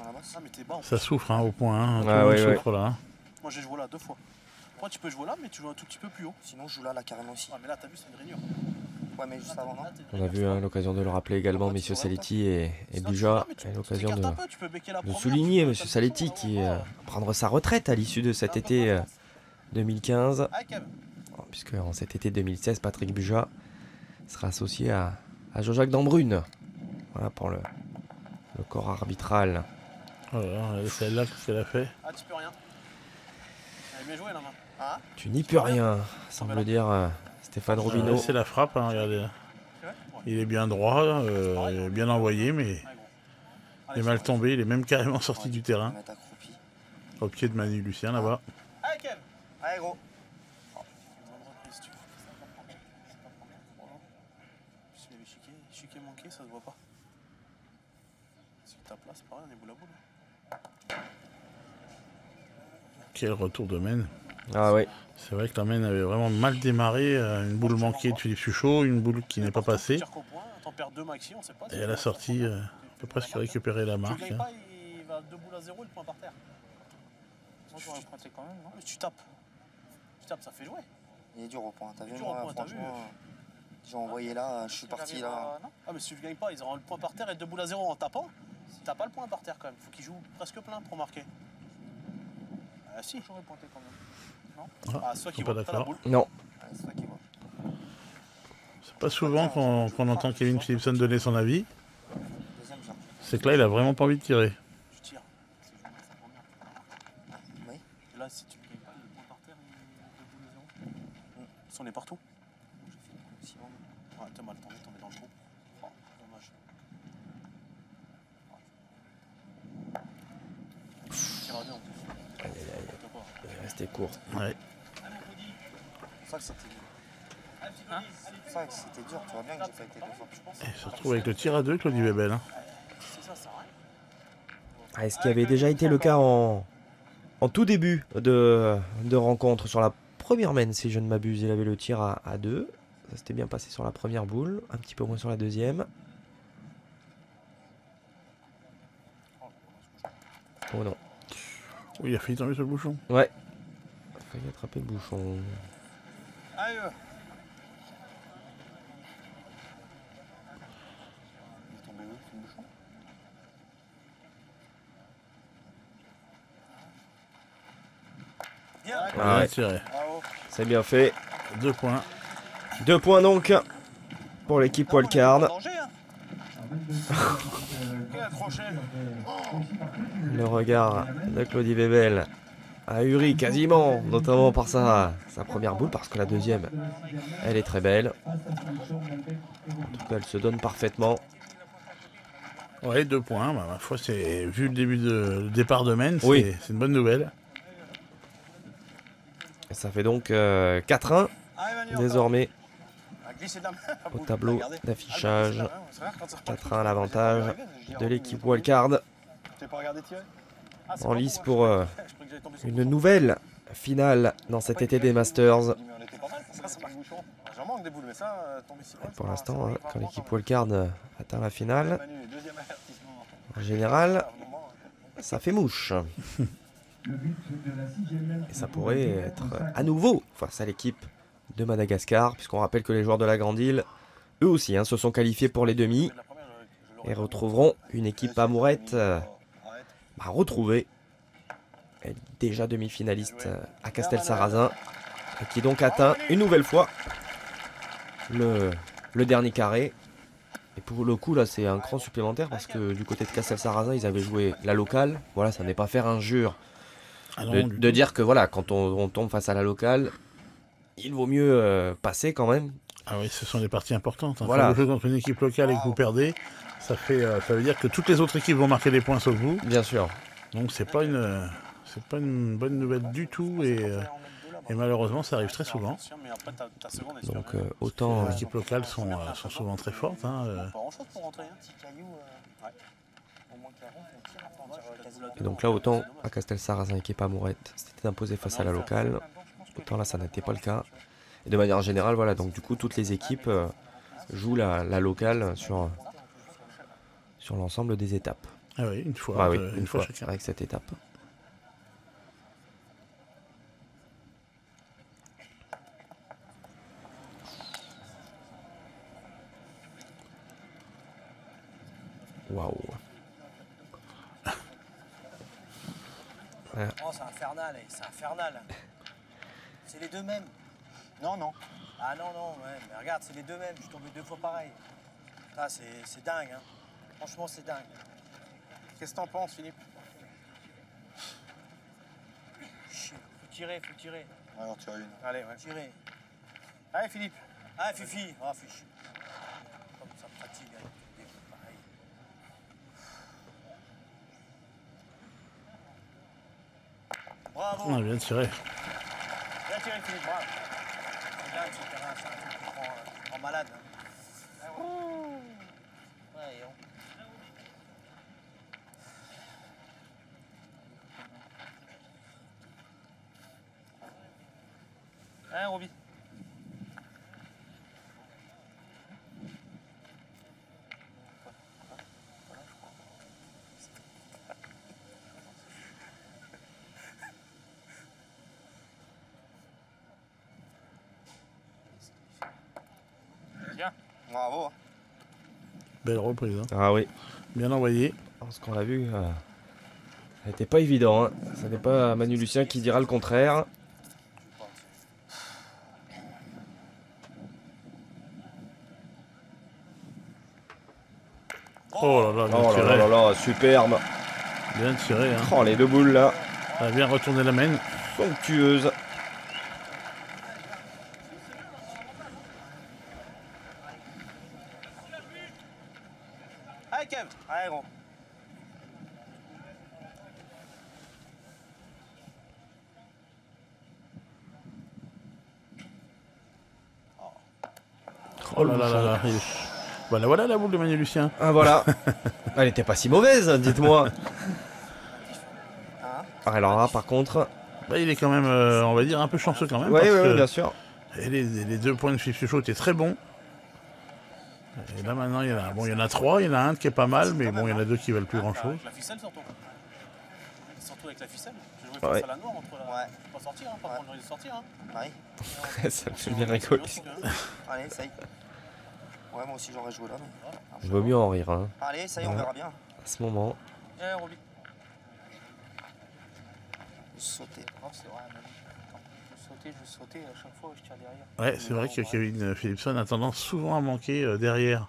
la masse. Ah, mais t'es bas. En Ça plus. souffre hein, au point. Hein. Tout Ah, le monde ouais, souffre là. Hein. Moi, j'ai joué là 2 fois. Moi, tu peux jouer là, mais tu joues un tout petit peu plus haut. Sinon, je joue là carrément aussi. Ah, mais là, t'as vu, c'est une rainure. Ouais, mais juste avant, non? On a vu hein, l'occasion de le rappeler également, messieurs Saletti et Buja. Et l'occasion de souligner monsieur Saletti qui prendra sa retraite à l'issue de cet été 2015. Puisque en cet été 2016, Patrick Buja sera associé à Jean-Jacques Dambrune. Voilà pour le corps arbitral. Voilà, celle-là, qu'est-ce qu'elle a fait? Ah, tu peux rien. Elle est bien jouée, la main. Ah, Tu n'y peux rien, semble dire Stéphane Robineau. C'est la frappe, hein, regardez. Il est bien droit, il est bien envoyé, mais il est mal tombé. Il est même carrément sorti du terrain. Mettre accroupi. Au pied de Manu Lucien, là-bas. allez, Kev. Allez, gros. Bonne reprise, tu vois. Si il avait chiqué manqué, ça se voit pas. Si ta place, pareil, on est boule à boule. Quel retour de Maine. Ah ouais. C'est vrai que la Maine avait vraiment mal démarré. Une boule manquée de Philippe Suchot, une boule qui n'est pas passée. Tire qu'au point, t'en perds 2 maxi, on sait pas. Et à la sortie, on peut presque récupérer la Tu marque. gagnes Hein. pas, il va 2 boules à 0 et le point par terre. Moi, j'aurais pointé quand même, non? Mais tu tapes. Tu tapes, ça fait jouer. Il est dur au point. T'as vu, dur au moi, point, t'as vu. franchement, j'ai envoyé là, je suis parti là. Ah, mais si tu gagnes pas, ils auront le point par terre et 2 boules à 0 en tapant. T'as pas le point par terre quand même. Faut qu'ils jouent presque plein pour marquer. Ah, si. J'aurais pointé quand même. Non? Ah, soit ils qu'ils sont pas voient pas la d'accord. boule. Non. Ouais, c'est toi qui vois. C'est pas souvent qu'on entend Kevin Philipson donner son avis. Deuxième, j'ai. C'est que là, il a vraiment pas envie de tirer. Tu tires. C'est joué à sa première. Oui. Et là, si tu ne gagnes pas, il y a le point par terre et 2 boules à 0. On est partout. J'ai fait le maximum. Ouais, t'es mal tombé dans le trou. Oh, dommage. Tire à 2 en plus. Resté court. Ouais. C'est ça que c'était dur. C'est ça que c'était dur. Tu vois bien que j'ai pas été 2 fois. Et il se retrouve avec le tir à 2, Claudie Bébel. Hein. C'est ça, ça sert à rien. Ah, ce qui avait déjà été le cas en tout début de rencontre sur la première main, si je ne m'abuse. Il avait le tir à 2. Ça s'était bien passé sur la première boule, un petit peu moins sur la deuxième. Oh non. Oui, il a failli tomber sur le bouchon. Ouais. Il a failli attraper le bouchon. Allez, Il est tombé où, ce bouchon? bien. Ah Bien ouais. tiré. Bravo. C'est bien fait. 2 points. 2 points donc pour l'équipe Wildcard. Danger, hein. Quel accroché. Le regard de Claudie Bébel ahuri quasiment, notamment par sa première boule, parce que la deuxième, elle est très belle. En tout cas, elle se donne parfaitement. Ouais, 2 points. Bah, ma foi, c'est vu le départ de Maine, Oui. c'est une bonne nouvelle. Et ça fait donc 4-1 Allez, Manu, désormais encore. Glisser de la main. au tableau d'affichage. C'est vrai, quand ça repart 4-1 à l'avantage de l'équipe Wildcard. T'as pas regardé tirer? Ah, c'est En pas lice bon, pour moi, je croyais que j'allais tomber sur le une bouchon. nouvelle finale dans cet été des Masters. Mais on était pas mal, ça marche bouchon. J'en manque des boules, mais ça, tomber si loin. Pour l'instant, hein, quand l'équipe Wildcard atteint la finale, Manu, deuxième avertissement. en général, À un moment, ça fait mouche. Le but de la 6e main. Et ça pourrait être à nouveau face à l'équipe de Madagascar, puisqu'on rappelle que les joueurs de la Grande Île, eux aussi, hein, se sont qualifiés pour les demi la première, je l'aurais et retrouveront une équipe amourette retrouvée, elle est déjà demi-finaliste à Castelsarrasin, et qui donc atteint une nouvelle fois le dernier carré. Et pour le coup, là, c'est un cran supplémentaire parce que du côté de Castelsarrasin, ils avaient joué la locale. Voilà, ça n'est pas faire injure Ah non, de dire que voilà, quand on tombe face à la locale, il vaut mieux passer quand même. Ah oui, ce sont des parties importantes. Hein. Voilà. Quand vous jouez contre une équipe locale et que vous perdez, ça veut dire que toutes les autres équipes vont marquer des points sauf vous. Bien sûr. Donc c'est pas une bonne nouvelle du tout et malheureusement ça arrive très souvent. Mais après, ta seconde est super Donc bien. autant Les équipes locales sont souvent très fortes. Hein. Pas grand-chose pour rentrer. Hein. Petit caillou. Ouais. Au moins qu'il rentre, on tire après, on tire quasiment. et donc là autant à Castelsarrasin équipe amourette c'était imposé face à la locale, autant là ça n'était pas le cas. Et de manière générale voilà, donc du coup toutes les équipes jouent la locale sur l'ensemble des étapes. Ah oui, une fois, Ah oui, une fois c'est chacun. vrai que cette étape. Waouh. Oh, c'est infernal, c'est infernal. C'est les deux mêmes. Non, non. Ah non, non, ouais, mais regarde, c'est les deux mêmes. Je suis tombé 2 fois pareil. Ah, c'est dingue, hein. Franchement, c'est dingue. Qu'est-ce que t'en penses, Philippe? Faut tirer, faut tirer. Alors, tu as une. Allez, ouais. Tirer. Allez, Philippe. Ah, Fifi. Ah, Fifi. Comme ça me fatigue, hein. Des fois pareil. Bravo. On a bien tiré. Bien tiré, Philippe, bravo. C'est dingue, ce terrain, c'est un truc qui prend en malade. Hein. Ouais, et on... Hein, Roby? Bravo. Hein. Belle reprise, hein. Ah oui. Bien envoyé. Ce qu'on a vu, ça n'était pas évident. Hein. Ce n'est pas Manu Lucien qui dira le contraire. Oh là là, bien Oh là tiré. là là, superbe. Bien tiré, hein. Oh, les deux boules là, Ça a bien retourné la main. somptueuses. Allez, Kev. Allez, gros. Oh là là là là. Voilà, voilà la boule de Manu Lucien. Ah voilà. Elle était pas si mauvaise, dites-moi. Ah, alors là, par contre... Bah, il est quand même, on va dire, un peu chanceux quand même. Oui, parce oui, que bien sûr. les 2 points de Philippe Suchot étaient très bons. Et là maintenant, il y en a 3. Il y en a un qui est pas mal, mais bon, il y en a 2 qui valent plus grand-chose. Avec la ficelle, surtout. Surtout avec la ficelle. J'ai joué face Ouais. à la noire entre la... Ouais. Faut pas sortir, hein, pas prendre le risque de sortir. Hein. Marie. Ça me fait bien rigoler. Allez, essaye. Ouais, moi aussi j'aurais joué là. Mais... Je veux mieux en rire, hein, Allez, ça y est, on Ouais. verra bien. à ce moment. Eh, Roby. Sauter. Oh, c'est vrai, je vais sauter à chaque fois où je tire derrière. Ouais, c'est vrai que Kevin Philipson a tendance souvent à manquer derrière.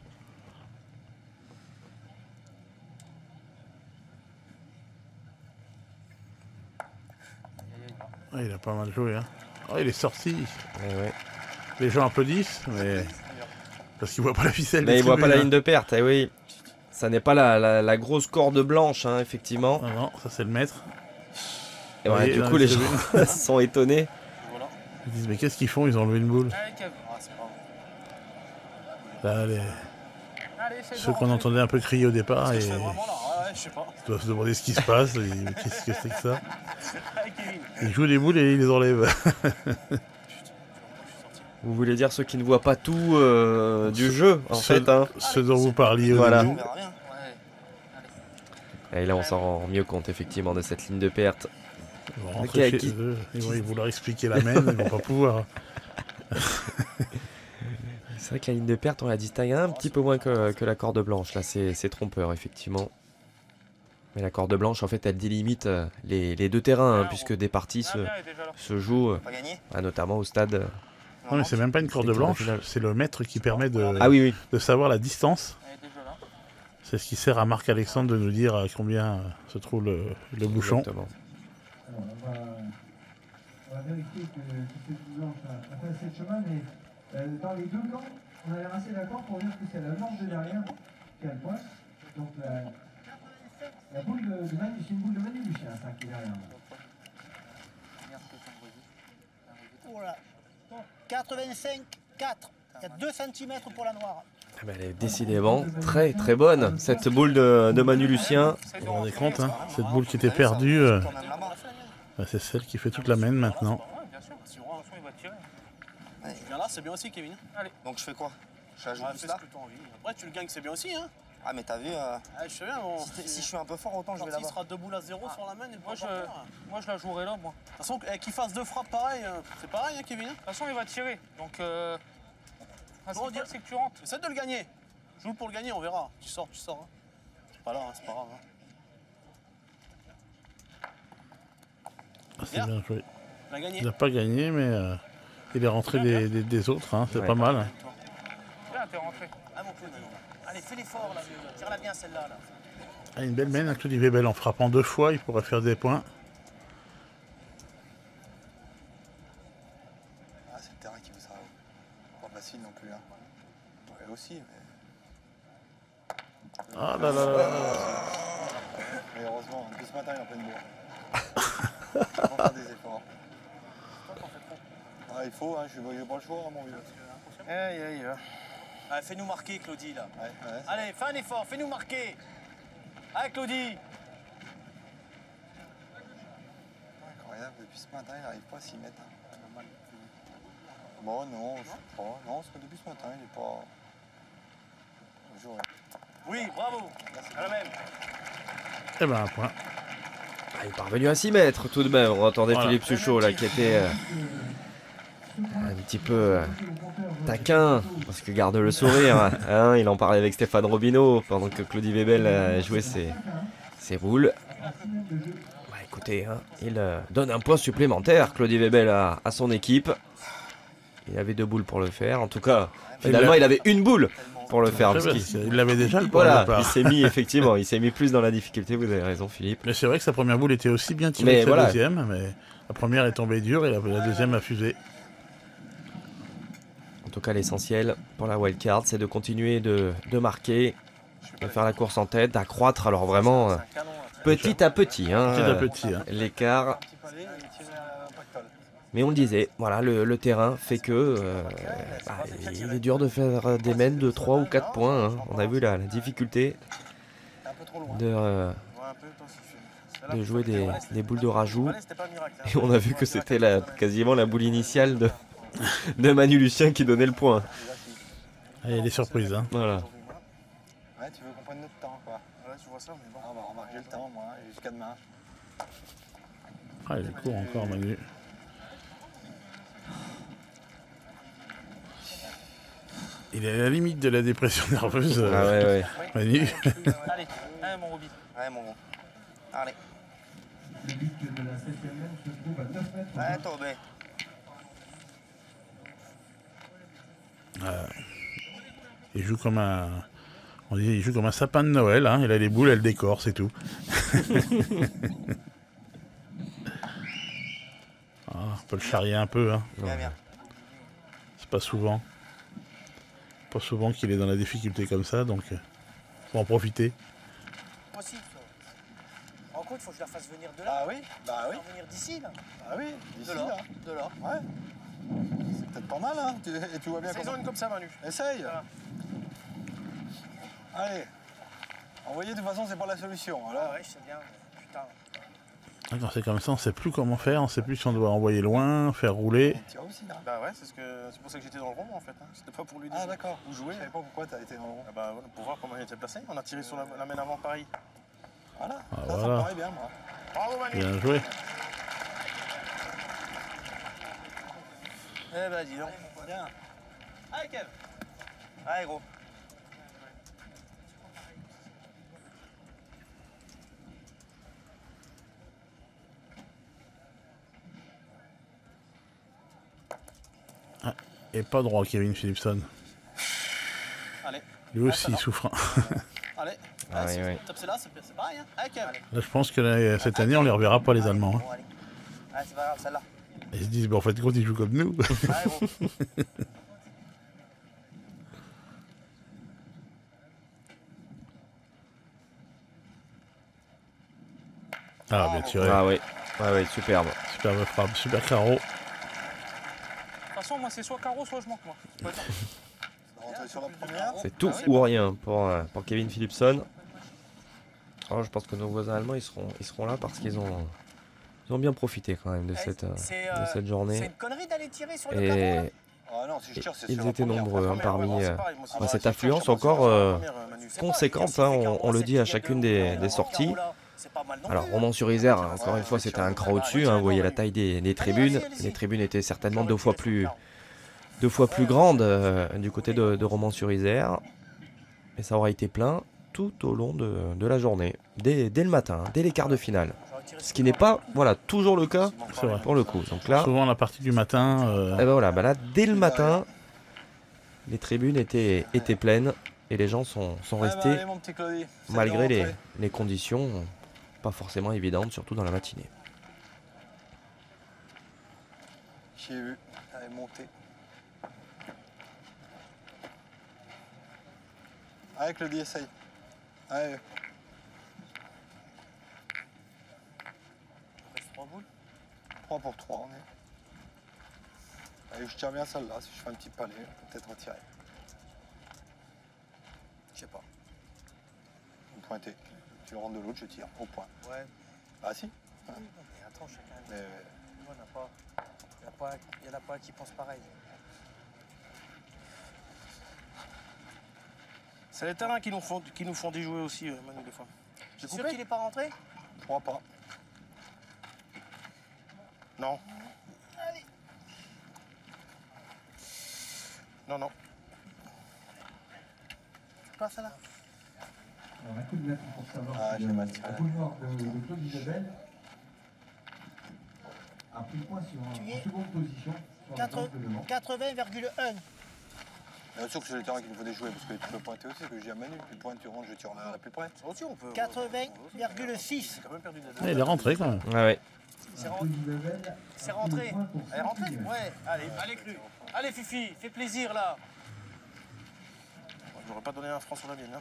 Ouais, il a pas mal joué, hein. Oh, il est sorti. Ouais, ouais. Les gens applaudissent, mais... Parce qu'ils voient pas la ficelle. Mais des il voit pas la tribunes, ligne de perte, eh oui. Ça n'est pas la grosse corde blanche, hein, effectivement. hein. Non, non, ça c'est le maître. Et ouais, Oui, du dans coup, les les gens sont étonnés. Voilà. Ils disent, mais qu'est-ce qu'ils font? Ils ont levé une boule. Allez, Kev. Ah, c'est pas Là, Allez, c'est ceux bon, qu'on entendait un peu crier au départ, ce que et je fais vraiment là. Ouais, ouais, je sais pas. ils doivent se demander ce qui se passe. Et qu'est-ce que c'est que ça? Allez, Kevin. Ils jouent des boules et ils les enlèvent. Vous voulez dire ceux qui ne voient pas tout du jeu, en Ceux- fait, hein. Ceux dont vous parliez au Voilà. On début. verra bien. Ouais. Et là, on s'en rend mieux compte, effectivement, de cette ligne de perte. Ils vont rentrer Ok, chez qui- eux, ils vont vouloir expliquer la main, ils vont pas pouvoir. C'est vrai que la ligne de perte, on la distingue un petit peu moins que la corde blanche. Là, c'est trompeur, effectivement. Mais la corde blanche, en fait, elle délimite les deux terrains, hein, puisque des parties se jouent, Pas gagné. notamment au stade. Non, mais c'est même pas une corde C'est les quarts de blanche, finale. c'est le mètre qui permet Ah oui, oui. de savoir la distance. Elle est déjà là. C'est ce qui sert à Marc-Alexandre de nous dire à combien se trouve le bouchon. Exactement. Alors, on va vérifier que cette blanche a fait assez de chemin, mais dans les deux camps, on a l'air assez d'accord pour dire que c'est la blanche de derrière qui a le point. Donc la boule de Manu, c'est une boule de Manu Lucien, ça qui est derrière. Oh là. 85, 4. Il y a 2 cm pour la noire. Ah ben, elle est décidément très très bonne, cette boule de Manu Lucien. Vous vous rendez compte, hein, cette boule qui était perdue, bah, c'est celle qui fait toute la main maintenant. Ouais, bien sûr. Si Rouen il va tirer. Tu viens là, c'est bien aussi, Kevin. Donc je fais quoi? Je la joue Ouais, juste fais ce là. que tu as envie. Après, tu le gagnes, c'est bien aussi. Hein. Ah, mais t'as vu, Je sais bien, bon. si je suis un peu fort, autant je Quand vais il là-bas. sera 2 boules à 0 sur la main, et le point Moi, je la jouerai là, moi. De toute façon, qu'il fasse 2 frappes pareil, c'est pareil, hein, Kevin. De toute façon, il va tirer. Donc, Bon, c'est que tu rentres. essaie de le gagner. Joue pour le gagner, on verra. Tu sors, tu sors. Hein. C'est pas là, hein, c'est pas grave. Hein. Ah, c'est bien joué. On a gagné. Il n'a pas gagné, mais il est rentré des autres, hein, c'est Ouais. pas mal. Bien, t'es rentré. Ah, mon Claude, maintenant. Allez, fais l'effort, là. Tire-la bien, celle-là. Là. Ah, une belle mène à Claude Webel en frappant 2 fois, il pourrait faire des points. Ah, c'est le terrain qui veut ça. Pas facile non plus. Hein. Ouais, aussi, mais. Ah là là là. Mais heureusement, depuis ce matin, il est en pleine bourre. Il faut faire des efforts. Ah, il faut, hein, je n'ai pas le choix, mon vieux. Aïe, aïe, Allez, fais-nous marquer, Claudie, là. Ouais, ouais, Allez, fais un effort, fais-nous marquer. Allez, Claudie. incroyable, depuis ce matin, il n'arrive pas à s'y mettre. Hein. Bon, non, je sais pas. Non, parce que depuis ce matin, il n'est pas. Bonjour. Oui, bravo. À la même. Eh ben un point. Ah, il est parvenu à 6 mètres tout de même. On entendait Voilà. Philippe Suchot là qui était un petit peu taquin parce que garde le sourire. Hein, il en parlait avec Stéphane Robineau pendant que Claudie Webel jouait ses boules. Bah, écoutez, hein, il donne un point supplémentaire, Claudie Webel, à son équipe. Il avait 2 boules pour le faire. En tout cas, finalement, il avait une boule pour le faire. Très Parce bien, qu'il- il l'avait déjà le point Voilà, au départ. il s'est mis effectivement, il s'est mis plus dans la difficulté. Vous avez raison, Philippe. Mais c'est vrai que sa première boule était aussi bien tirée Mais que sa voilà. deuxième, mais la première est tombée dure et la deuxième a fusé. En tout cas, l'essentiel pour la wildcard, c'est de continuer de marquer, de faire la course en tête, d'accroître. Alors vraiment, petit à petit, hein, Petit à petit. Hein. l'écart. Petit palais et tirer un pactole. Mais on le disait, voilà, le terrain fait que il est dur de faire des mènes de 3 ou 4 points. Hein. On a vu la difficulté T'es un peu trop loin. de jouer des boules de rajout. C'était pas un miracle. Et on a vu que c'était quasiment la boule initiale de Manu Lucien qui donnait le point. Et les surprises. Hein. Voilà. Ouais, tu veux qu'on prenne notre temps, quoi. Ouais, tu vois ça, mais bon. Ah, bah, remarque, j'ai le temps, moi, et jusqu'à demain. Ah, il est court encore, Manu. Il est à la limite de la dépression nerveuse, Ah ouais, ouais. Manu. Allez, allez, mon Roby. Ouais, mon gros. Allez. Le but de la 7e mène se trouve à 9 mètres. Ouais, tombé. Il joue comme un... On dit il joue comme un sapin de Noël. Hein. Il a les boules, elle décore, c'est tout. On peut le charrier un peu. Hein. Bien, bien. C'est pas souvent. Pas souvent qu'il est dans la difficulté comme ça, donc faut en profiter. Moi aussi. En compte, il faut que je la fasse venir de là. Ah oui? Bah oui. Venir d'ici, là. Ah oui, d'ici De là. là. De là. Ouais. C'est peut-être pas mal, hein. Et tu vois bien Ils ont une comme ça, Manu. Essaye. Voilà. Allez. Envoyer, de toute façon, c'est pas la solution. Ah Alors, ouais, je sais bien. Putain. Quand c'est comme ça, on sait plus comment faire, on sait plus si on doit envoyer loin, faire rouler. tire aussi, là. Bah ouais, c'est pour ça que j'étais dans le rond, en fait. Hein. C'était pas pour lui dire. Ah, d'accord. Où jouer. Je savais pas pourquoi t'as été dans le rond. Ah bah voilà, pour voir comment il était placé. On a tiré sur la main avant pareil. Voilà. Ah, Ça voilà. me paraît bien, moi. Bravo, Manu. Bien joué. Eh ben, dis donc. Bien. Allez, Kev. Allez, gros. Et pas droit, Kevin Philipson. Allez. Lui aussi, il souffre. Allez. Ah oui, oui. Top, c'est là, c'est pareil. Hein. Allez, Kev. Là, je pense que là, cette année, on les reverra pas, les Allemands. Hein. Bon, allez. Allez, c'est pas grave, celle-là. Ils se disent, bon, en fait, quand ils jouent comme nous. Allez, gros. Ah, bien tiré. Ah oui, ouais, ouais, superbe. Superbe frappe, super carreau. De toute façon, moi, c'est soit carreau, soit je manque, moi. Rentrer sur la première. C'est tout ou rien pour Kevin Philipson. Alors, je pense que nos voisins allemands, ils seront là parce qu'ils ont bien profité quand même de cette C'est journée. une connerie d'aller tirer sur le carreau, là. Et Ah non, si je tire, c'est Ils sur la étaient première. nombreux hein, parmi cette affluence Manu, encore c'est conséquente, hein, on le dit à chacune des sorties. Alors Romans-sur-Isère, encore une fois, c'était un cran au-dessus, hein, vous voyez la taille des tribunes. Les tribunes étaient certainement deux fois plus grandes du côté de Romans-sur-Isère. Et ça aura été plein tout au long de la journée, dès le matin, dès les quarts de finale. Ce qui n'est pas toujours le cas pour le coup. Donc là, Souvent la partie du matin. et ben voilà, là, dès le matin, les tribunes étaient pleines et les gens sont restés Allez, mon petit Claudie, c'est malgré de rentrer. les conditions pas forcément évidentes, surtout dans la matinée. J'ai vu. Allez, monter. Allez, Claudie, essaye. Allez. 3 pour 3, on est. Allez, je tire bien celle-là. Si je fais un petit palais, peut-être retirer. Je sais pas. Vous pointez. Tu le rentres de l'autre, je tire. Au point. Ouais. Ah si. Mais attends, chacun. Mais, Il y en a pas qui pensent pareil. C'est les terrains qui nous font déjouer aussi, Manu, des fois. Tu es sûr qu'il n'est pas rentré? je crois pas. Non. Allez. Non. Tu passes là. Alors, un coup de maître pour savoir Ah, si j'ai mal tiré. la boule noire de Claude Isabelle a pris point sur Tu y en es. seconde position sur la bande de devant. 80,1. Bien sûr que c'est les terrains qu'il nous faut déjouer parce que tu peux pointer aussi. Que je dis à Manu, tu pointes, tu rentres, je tire la plus près. Ça aussi, on peut. 80,6. C'est quand même perdu des Il est rentré quand même. Ouais. Claude Isabelle a C'est pris rentré. le point pour Elle est rentrée? 5 Ouais, allez Clu. Allez Fifi, fais plaisir là. J'aurais pas donné un franc sur la mienne. Hein.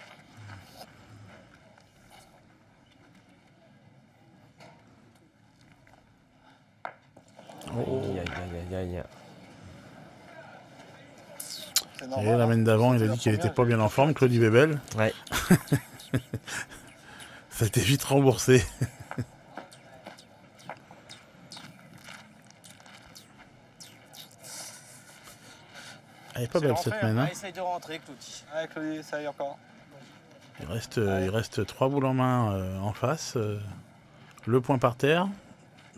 Aïe, aïe, aïe, aïe. C'est Et normal. la semaine d'avant, il a dit qu'elle était pas bien en forme, Claudie Bébel. Ouais. Ça a été vite remboursé. Elle est pas belle cette semaine. Hein. Essaye de rentrer Clouty. Allez, Claudie, essaye encore. Il reste 3 boules en main en face. Le point par terre.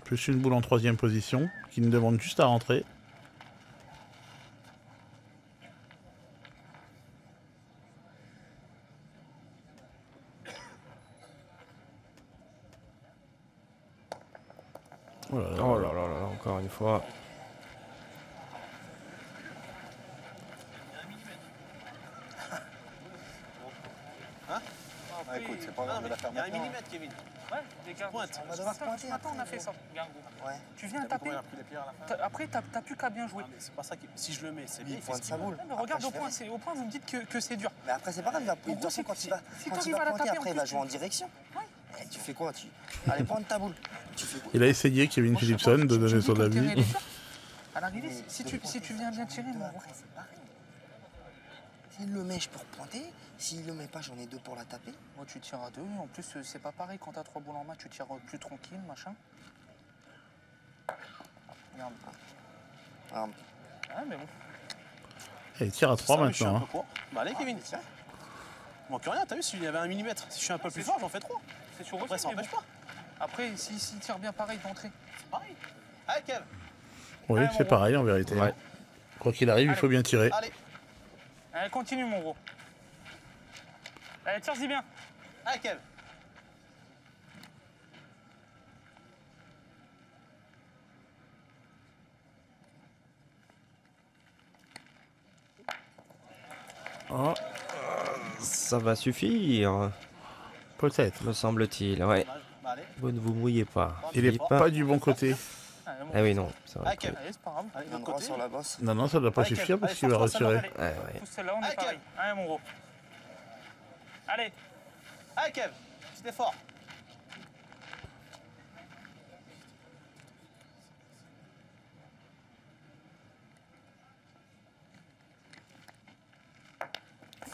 Plus une boule en 3e position. Qui nous demande juste à rentrer. Oh là là. Oh là là là, encore une fois. Ah, écoute, c'est pas Ah, grave de mais la faire il y a un maintenant. millimètre, Kevin. Ouais, les gars. Pointe. On va devoir pointer Attends, on a après. fait ça. Ouais. Tu viens T'as vu taper. comment il a pris les pierres à la fin? Après, t'as plus qu'à bien jouer. Ah, mais c'est pas ça qui. Si je le mets, c'est Lui, bien. il fait pointe ce sa qu'il veut. boule. Ouais, mais regarde Après, au point, je verrai. au point, vous me dites que c'est dur. Mais après, c'est pas grave. De toute gros, façon, quand si il va t'arrives à la pointer, taper, après, en il va plus, jouer en direction. Ouais. Eh, tu fais quoi? Allez, pointe ta boule. Tu fais quoi? Il a essayé, Kevin Philipson, de donner son avis. À l'arrivée, si tu viens bien tirer, mon Après, c'est pareil. S'il le met, je peux repointer. S'il le met pas, j'en ai 2 pour la taper. Moi, tu tires à 2. En plus, c'est pas pareil quand t'as 3 boules en main, tu tires plus tranquille, machin. Regarde. Ah, Ouais, mais bon. Et il tire à 3 Ça, mais je suis un maintenant. peu court. Bah, allez, Kevin. Manque rien, t'as vu, s'il y avait 1 millimètre. Si je suis un peu plus fort, j'en fais 3. C'est sûr Après, aussi, ça mais n'empêche bon. pas. Après, s'il tire bien pareil d'entrée. C'est pareil. Allez, Kev. Oui, c'est pareil en vérité. Ouais. Quoi qu'il arrive, il faut bien tirer. Allez, Allez, continue, mon gros. Allez, tire-y bien. allez, Kev. Oh. Ça va suffire, Peut-être. me semble-t-il. Ouais. Bah, allez. Vous ne vous mouillez pas. Il est Philippe. pas du bon côté. Allez, bon. Ah oui, non. C'est vrai Allez, que- Kev. Allez, c'est pas grave. Allez, il de a l'autre droit côté. sur la bosse. Non, non, ça doit pas Allez, suffire Kev. parce Allez, qu'il va force, retirer. allez. Ouais, ouais. Pousse celle-là, on Allez, est pareil. Kev. Allez, mon gros. Allez. Allez, Kev. Petit effort.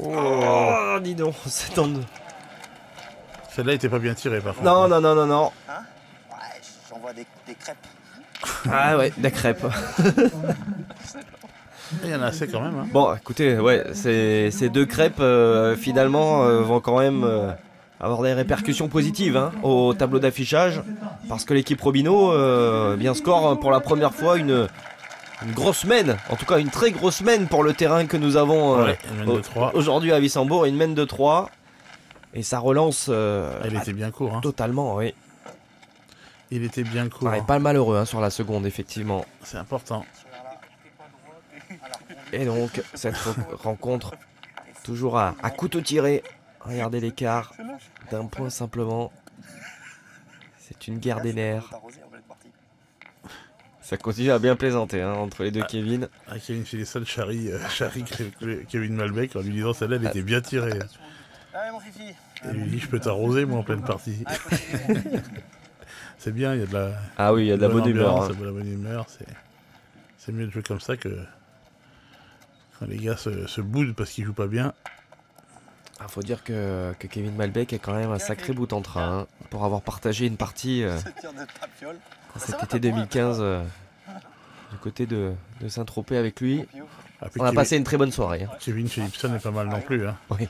Oh, dis donc, c'est en... Celle-là était pas bien tirée par contre. Non, non, non, non, non. Hein? Ouais, j'envoie des crêpes. Ah ouais, des crêpes. Il y en a assez quand même. Hein. Bon, écoutez, ouais, ces deux crêpes, finalement, vont quand même avoir des répercussions positives hein, au tableau d'affichage. Parce que l'équipe Robino bien score pour la première fois une grosse mène. En tout cas, une très grosse mène pour le terrain que nous avons aujourd'hui à Wissembourg. Une mène de 3. Et ça relance Elle était bien court. Hein. Totalement, oui. Il était bien court. Ouais, pas malheureux hein, sur la seconde, effectivement. C'est important. Et donc, cette rencontre, toujours à couteau tiré. Regardez l'écart d'un point simplement. C'est une guerre des nerfs. Ça continue à bien plaisanter hein, entre les deux Kevin. Kevin fait les seuls charrie Kevin Malbec en lui disant celle-là elle était bien tirée. Allez mon fifi. Et lui dit je peux t'arroser moi en pleine partie. C'est bien, il y a de la. Ah oui, il y a de la bonne humeur. Hein. De la bonne humeur, c'est mieux de jouer comme ça que quand les gars se boudent parce qu'ils jouent pas bien. Il faut dire que Kevin Malbec est quand même un sacré bout en train hein, pour avoir partagé une partie cet été 2015 du côté de Saint-Tropez avec lui. On a passé une très bonne soirée. Hein. Kevin Philipson est pas mal non plus. Hein. Oui.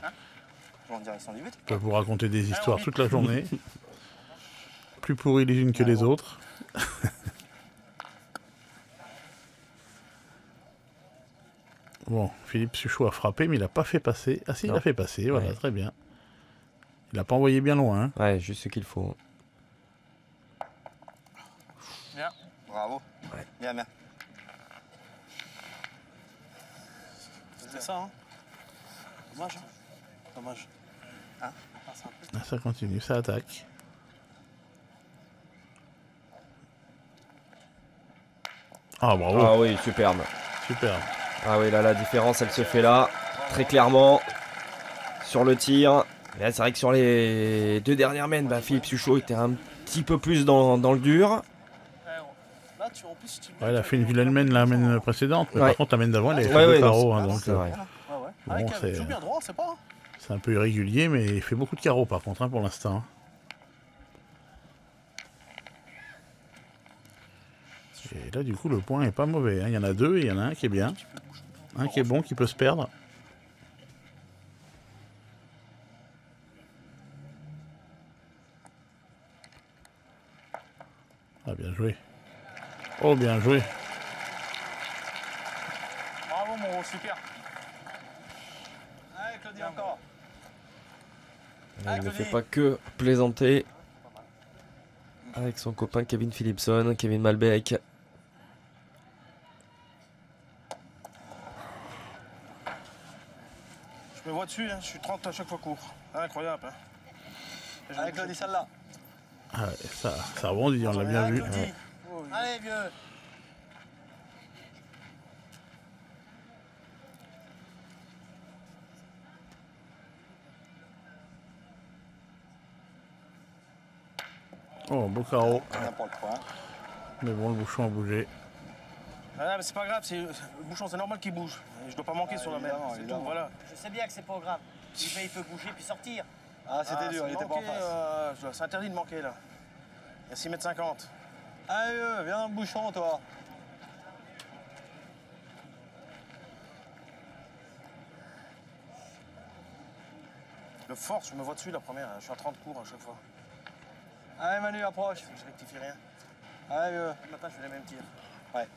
Il peut vous raconter des histoires toute la journée. Plus pourries les unes que les autres. Bon, Philippe Suchot a frappé, mais il n'a pas fait passer. Ah si, il a fait passer, voilà, très bien. Il n'a pas envoyé bien loin. Hein. Ouais, juste ce qu'il faut. Bien. Bravo. Ouais. Bien, bien. C'était ça, hein. Dommage. Hein. Dommage. Hein Ça continue, ça attaque. Ah bravo. Ah oui, superbe. Superbe. Ah oui, là la différence elle se fait là, très clairement, sur le tir. Et là c'est vrai que sur les deux dernières mènes, Philippe Suchot était un petit peu plus dans le dur. Là, en plus, Ouais, il a fait une vilaine mène la mène précédente, mais par contre la mène d'avant elle avait fait deux carreaux. Hein, donc, c'est vrai. Bon, il joue bien droit, c'est pas. C'est un peu irrégulier, mais il fait beaucoup de carreaux par contre hein, pour l'instant. Hein. Et là, du coup, le point est pas mauvais. Hein. Il y en a deux et il y en a un qui est bien. Un qui est bon, qui peut se perdre. Ah, bien joué. Oh, bien joué. Bravo, mon gros, super. Allez, Claudie, encore. Il ne fait pas que plaisanter avec son copain Kevin Philipson, Kevin Malbec. Je me vois dessus, hein. Je suis 30 à chaque fois court. Incroyable. Hein. Allez, Claudie, celle-là. Ah, ça rebondit, on l'a bien vu. Ouais. Allez, vieux. Oh, beau carreau. On n'a pas le point. Mais bon, le bouchon a bougé. Ah, mais c'est pas grave, le bouchon, c'est normal qu'il bouge. Je dois pas manquer sur la mer, c'est tout, voilà. Je sais bien que c'est pas grave. Il peut bouger puis sortir. Ah, c'était dur, il était pas en face. C'est interdit de manquer, là. Il y a 6,50 m. Allez, viens dans le bouchon, toi. Le force, je me vois dessus la première. Je suis à 30 cours à chaque fois. Allez, Manu, approche. Je rectifie rien. Allez, vieux. Le matin, je fais les mêmes tirs. Ouais,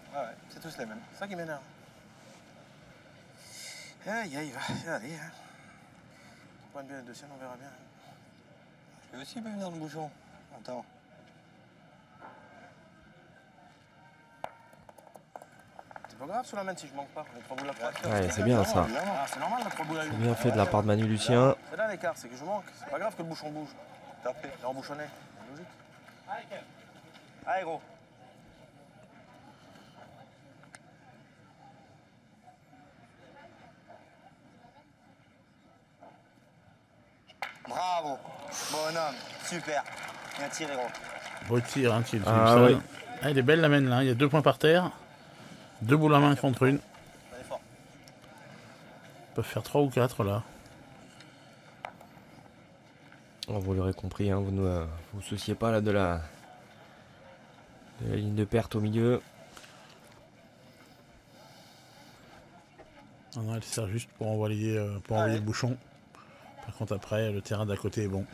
c'est tous les mêmes. C'est ça qui m'énerve. Aïe, aïe, allez. Hein. Point bien de ciel, on verra bien. Lui aussi, il peut venir dans le bouchon. Attends. C'est pas grave sur la main si je manque pas. Les 3 boules à 3. Ouais, c'est bien ça. Ah, c'est normal, les 3 boules à 1. C'est bien fait de la part de Manu Lucien. C'est là l'écart, c'est que je manque. C'est pas grave que le bouchon bouge. Tapé. Il est embouchonné. C'est logique. Allez, Kev. Allez, gros. Bravo. Bonhomme. Super. Bien tiré, gros. Beau tir, hein, Philippe Ah, Philipson. oui. Ah, il est belle la mène là. Il y a 2 points par terre. 2 boules à main contre une. Allez, fort. Ils peuvent faire 3 ou 4 là. Vous l'aurez compris, hein, vous ne vous souciez pas là de la ligne de perte au milieu. Non, non, elle sert juste pour envoyer le bouchon. Par contre, après, le terrain d'à côté est bon.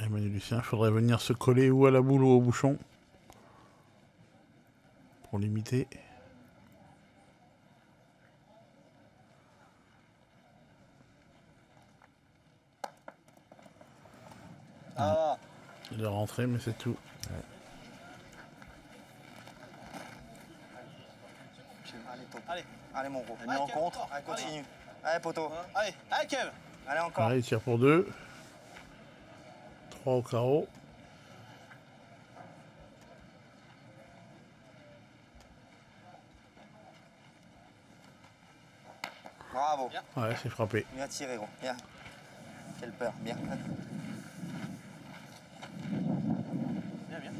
Et Manu Lucien, il faudrait venir se coller ou à la boule ou au bouchon. Pour limiter. Ah, Il est rentré, mais c'est tout. allez, top. Allez. Allez, mon gros. Allez, Allez, en Kev, contre. encore. Allez, continue. Allez, poteau. Allez, allez, Kev. Allez, encore. Allez, il tire pour 2. 3 au carreau. Bravo. Bien. Ouais, c'est frappé. Bien tiré, gros. Bien. Quelle peur. Bien. Bien, bien.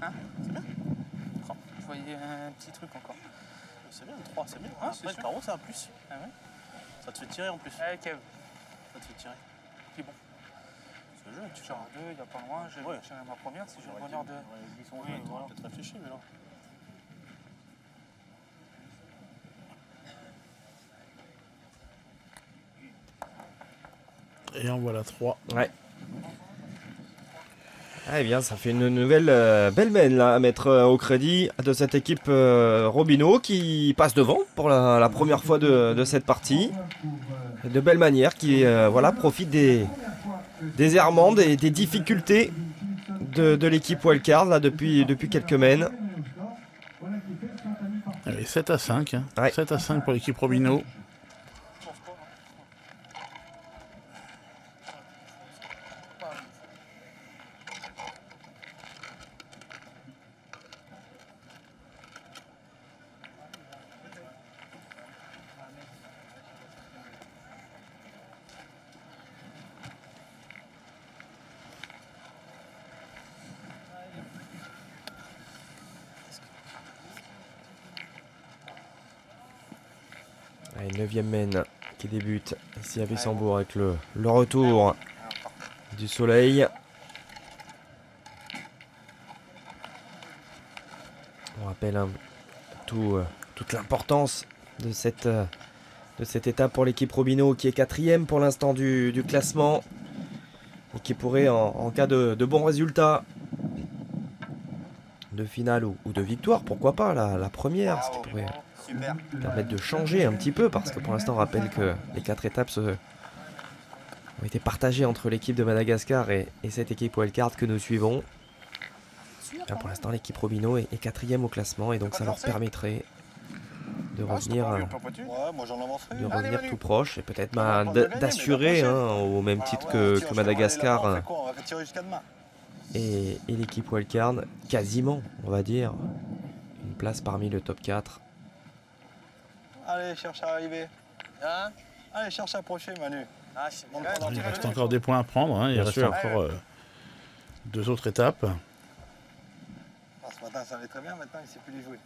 Hein? C'est bien. Je voyais un petit truc encore. C'est bien, le 3, c'est bien. Ah, c'est Après, le sûr. carreau, c'est un plus. Ah ouais? Ça te fait tirer en plus. Allez, Kev. Ça te fait tirer. Puis bon, C'est le jeu, tu tu en deux, il n'y a pas loin. J'ai Ouais. ma première, si j'ai le bonheur de. Oui, t'aurais peut-être réfléchi, mais non. Et en voilà 3. Ouais. Ah, eh bien, ça fait une nouvelle belle mène là, à mettre au crédit de cette équipe Robineau qui passe devant pour la première fois de cette partie. De belle manière, qui voilà, profite des errements, des difficultés de l'équipe Wildcard là, depuis quelques mènes. Allez, 7 à 5. Hein. Ouais. 7 à 5 pour l'équipe Robineau. Allez, 9e mène qui débute ici à Wissembourg avec le retour du soleil. On rappelle toute l'importance de cette étape pour l'équipe Robineau qui est 4e pour l'instant du classement et qui pourrait en cas de bons résultats de finale ou de victoire, pourquoi pas la première, ce qui pourrait Super. permettre de changer un petit peu parce que pour l'instant on rappelle que les 4 étapes ont été partagées entre l'équipe de Madagascar et cette équipe Wildcard que nous suivons. Là, pour l'instant l'équipe Robineau est 4e au classement et donc ça leur permettrait de revenir, Ouais, moi j'en avancerai. tout proche et peut-être On va pas gagner, d'assurer mais la hein, au même titre Ah ouais, que tiens, Madagascar on fait quoi? On va tirer jusqu'à demain. et l'équipe Wildcard, quasiment on va dire, une place parmi le top 4. Allez, cherche à arriver. Hein? Allez, cherche à approcher, Manu. Ah, c'est bon. Il reste encore des points à prendre. Hein. Il Bien reste sûr. encore 2 autres étapes. Ah, ce matin, ça allait très bien, maintenant, il ne sait plus les jouer.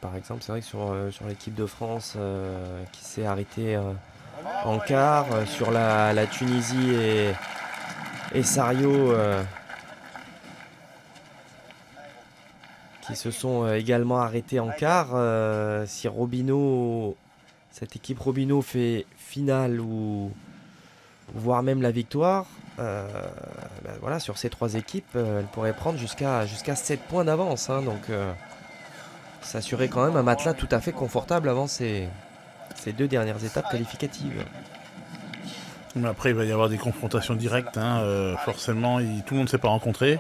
Par exemple, c'est vrai que sur l'équipe de France qui s'est arrêtée en quart, sur la Tunisie et Sario qui se sont également arrêtés en quart. Si cette équipe Robineau fait finale ou voire même la victoire, ben voilà, sur ces 3 équipes, elle pourrait prendre jusqu'à 7 points d'avance. Hein, donc s'assurer quand même un matelas tout à fait confortable avant ces 2 dernières étapes qualificatives. Mais après, il va y avoir des confrontations directes. Hein. Forcément, tout le monde ne s'est pas rencontré.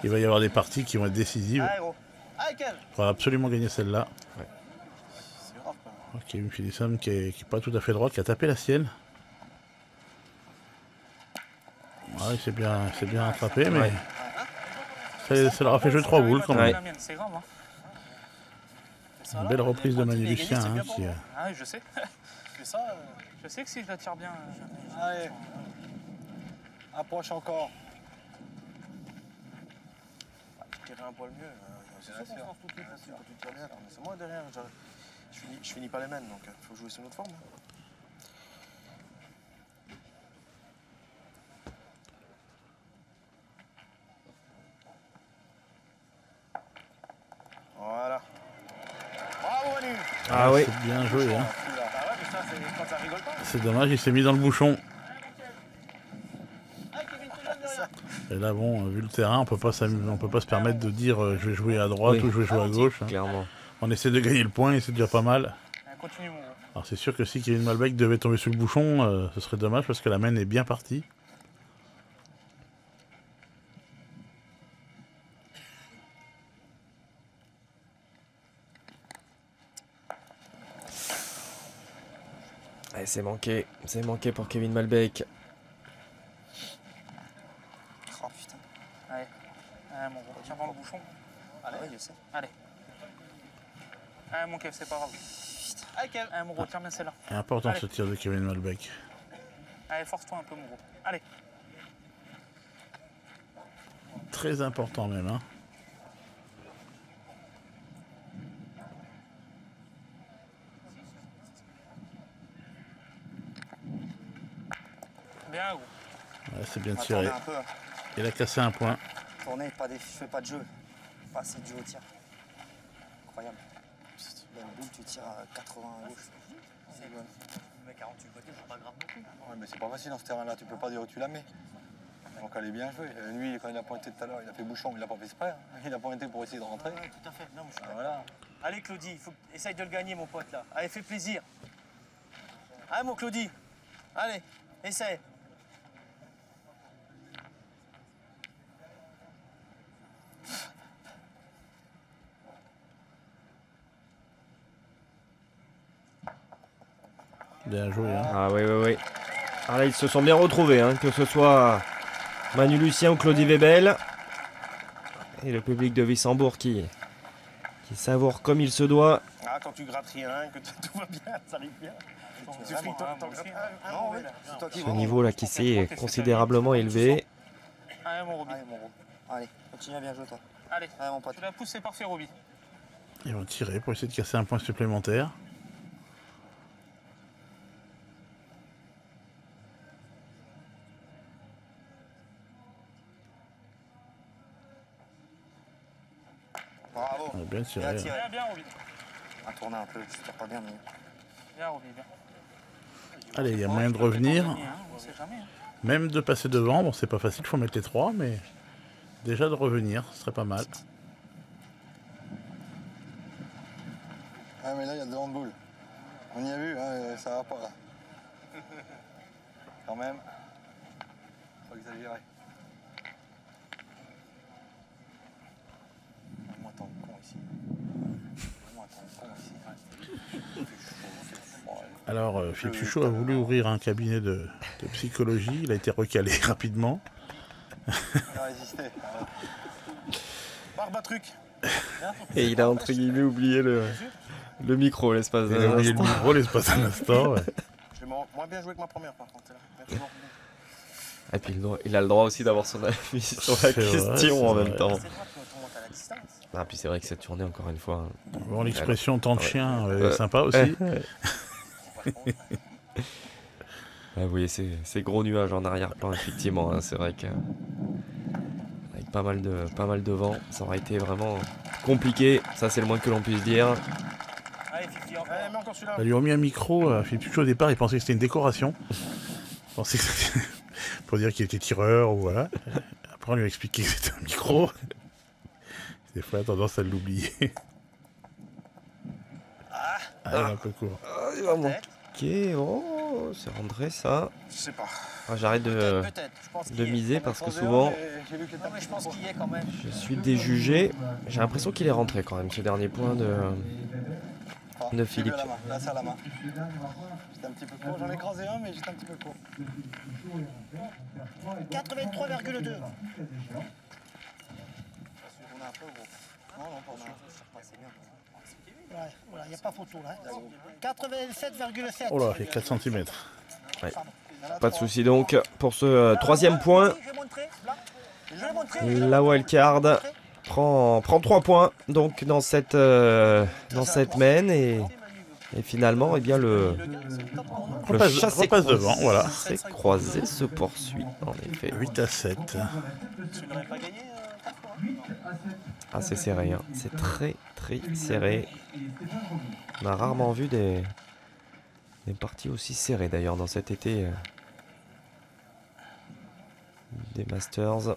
Il va y avoir des parties qui vont être décisives. Allez, gros. Allez, Kev. Il faudra absolument gagner celle-là. C'est grave, quand même. Ok, une Philissum qui n'est pas tout à fait droite, qui a tapé la sienne. Ouais, c'est bien rattrapé, mais ça leur a fait jouer 3 boules quand même. La mienne, c'est grave. Hein. Ça, Une là, belle reprise de les Manu pointillés, Lucien. c'est bien Hein, pour qui, moi. Ah oui, je sais. Mais ça, Je sais que si je la tire bien. Allez. Approche encore. tu tirais un poil mieux. C'est sûr qu'on se lance tout de suite facile quand tu tires bien. Attends, mais c'est moi derrière. Je finis pas les mênes, donc il faut jouer sur notre forme. Ah oui. C'est bien joué. Hein. Ah ouais, mais ça, c'est quand ça rigole pas. C'est dommage, il s'est mis dans le bouchon. Ah, Kevin, tu l'as derrière. Et là, bon, vu le terrain, on peut pas se permettre de dire je vais jouer à droite Oui. ou je vais jouer à gauche. Hein. Clairement. On essaie de gagner le point et c'est déjà pas mal. Continue, mon gros. Alors c'est sûr que si Kevin Malbec devait tomber sous le bouchon, ce serait dommage parce que la main est bien partie. C'est manqué pour Kevin Malbec. Oh putain. Allez, mon gros, tiens dans le bouchon. Allez, ouais, je sais. Allez, mon Kev, c'est pas grave. Allez, Kev. Mon gros, tiens bien celle-là. C'est important Allez. ce tir de Kevin Malbec. Allez, force-toi un peu, mon gros. Allez. Très important même. Hein. Bien, gros. Ouais, c'est bien On va tiré. tourner un peu. Il a cassé un point. Tourner, je fais pas de jeu. Pas assez de jeu au tir. Incroyable. Là, une boule, tu tires à 80 à gauche. C'est bon. Mais 48 côtés, c'est pas grave non plus. Ouais, mais c'est pas facile dans ce terrain-là, tu peux pas dire où tu la mets. Donc elle est bien jouée. Lui, quand il a pointé tout à l'heure, il a fait bouchon, il a pas fait exprès. Hein. Il a pointé pour essayer de rentrer. Ouais, tout à fait. Non, mais je suis Ah, voilà. Allez, Claudie, essaye de le gagner, mon pote, là. Allez, fais plaisir. Allez, mon Claudie. Allez, essaye. Bien joué. Hein. Ah oui. Ah là, ils se sont bien retrouvés, hein, que ce soit Manu Lucien ou Claudie Webel. Et le public de Wissembourg qui savoure comme il se doit. Ah, quand tu grattes rien, que tout va bien, ça arrive bien. Tu vraiment, frites, t'en grattes un. Non, ouais, c'est toi qui Ce vois. niveau-là qui s'est considérablement élevé. Allez, mon Roby. Allez, mon gros. Allez, continue à bien jouer, toi. Allez, Allez, mon pote. tu la pousses, c'est parfait, Roby. Ils vont tirer pour essayer de casser un point supplémentaire. Bravo. On a bien tiré. Bien Hein. tiré. Bien, Roby. On va tourner un peu, je tire pas bien, mais. Bien, Roby, bien. Allez, il y a moyen de revenir. On sait jamais. Hein. Même de passer devant. Bon, c'est pas facile, il faut mettre les trois, mais déjà de revenir, ce serait pas mal. Ah, mais là, il y a de handball. On y a vu, hein, ça va pas là. Quand même. Faut exagérer. Moi, tant de con ici. Moi, tant de con ici. Alors, Philippe Chuchot a voulu ouvrir un cabinet de psychologie. Il a été recalé rapidement. Il a résisté. Barbe à truc. Et il a entre guillemets oublié le micro l'espace Il a d'un oublié le instant. micro l'espace d'un instant. Ouais. J'ai moins bien joué que ma première, par contre. Merci beaucoup. Et puis il a le droit aussi d'avoir son avis sur la C'est vrai, question c'est en vrai. même temps. C'est vrai, tu montes à la distance. Ah, puis c'est vrai que cette tournée, encore une fois. Bon, l'expression temps de chien est Ouais. sympa aussi. Ah, vous voyez ces gros nuages en arrière-plan, effectivement. Hein, c'est vrai que avec pas mal de vent, ça aurait été vraiment compliqué. Ça, c'est le moins que l'on puisse dire. Allez, Fifi, encore. Allez, mais encore celui-là. On lui a mis un micro. Philippe Chuchot, au départ, il pensait que c'était une décoration. Il pensait que c'était pour dire qu'il était tireur ou voilà. Après, on lui a expliqué que c'était un micro. Des fois, il a tendance à l'oublier. Ah, il est un peu court. Ah, il va manquer. Oh, c'est rentré ça. Je sais pas. Ah, j'arrête de Peut-être, je pense qu'il de y est. miser parce que souvent, J'ai vu que Non, mais je pense qu'il y est quand même. je suis déjugé. J'ai l'impression qu'il est rentré quand même, ce dernier point de Philippe. Là, c'est à la main. J'étais un petit peu court. J'en ai écrasé un, mais j'étais un petit peu court. 83,2. On a un peu, gros. Non, non, pas sûr. C'est bien. Ouais, voilà, il n'y a pas photo là. 87,7. Oh là, il y a 4 cm. Pas de souci donc pour ce troisième point. Je vais montrer, là. Je vais montrer. La wildcard prend 3 points donc dans cette main et finalement eh bien le chassé Repasse devant, voilà. croisé se poursuit en effet. 8 à 7. Tu n'aurais pas gagné 4 fois. Ah, c'est serré, hein. C'est très serré. On a rarement vu des parties aussi serrées d'ailleurs dans cet été des Masters.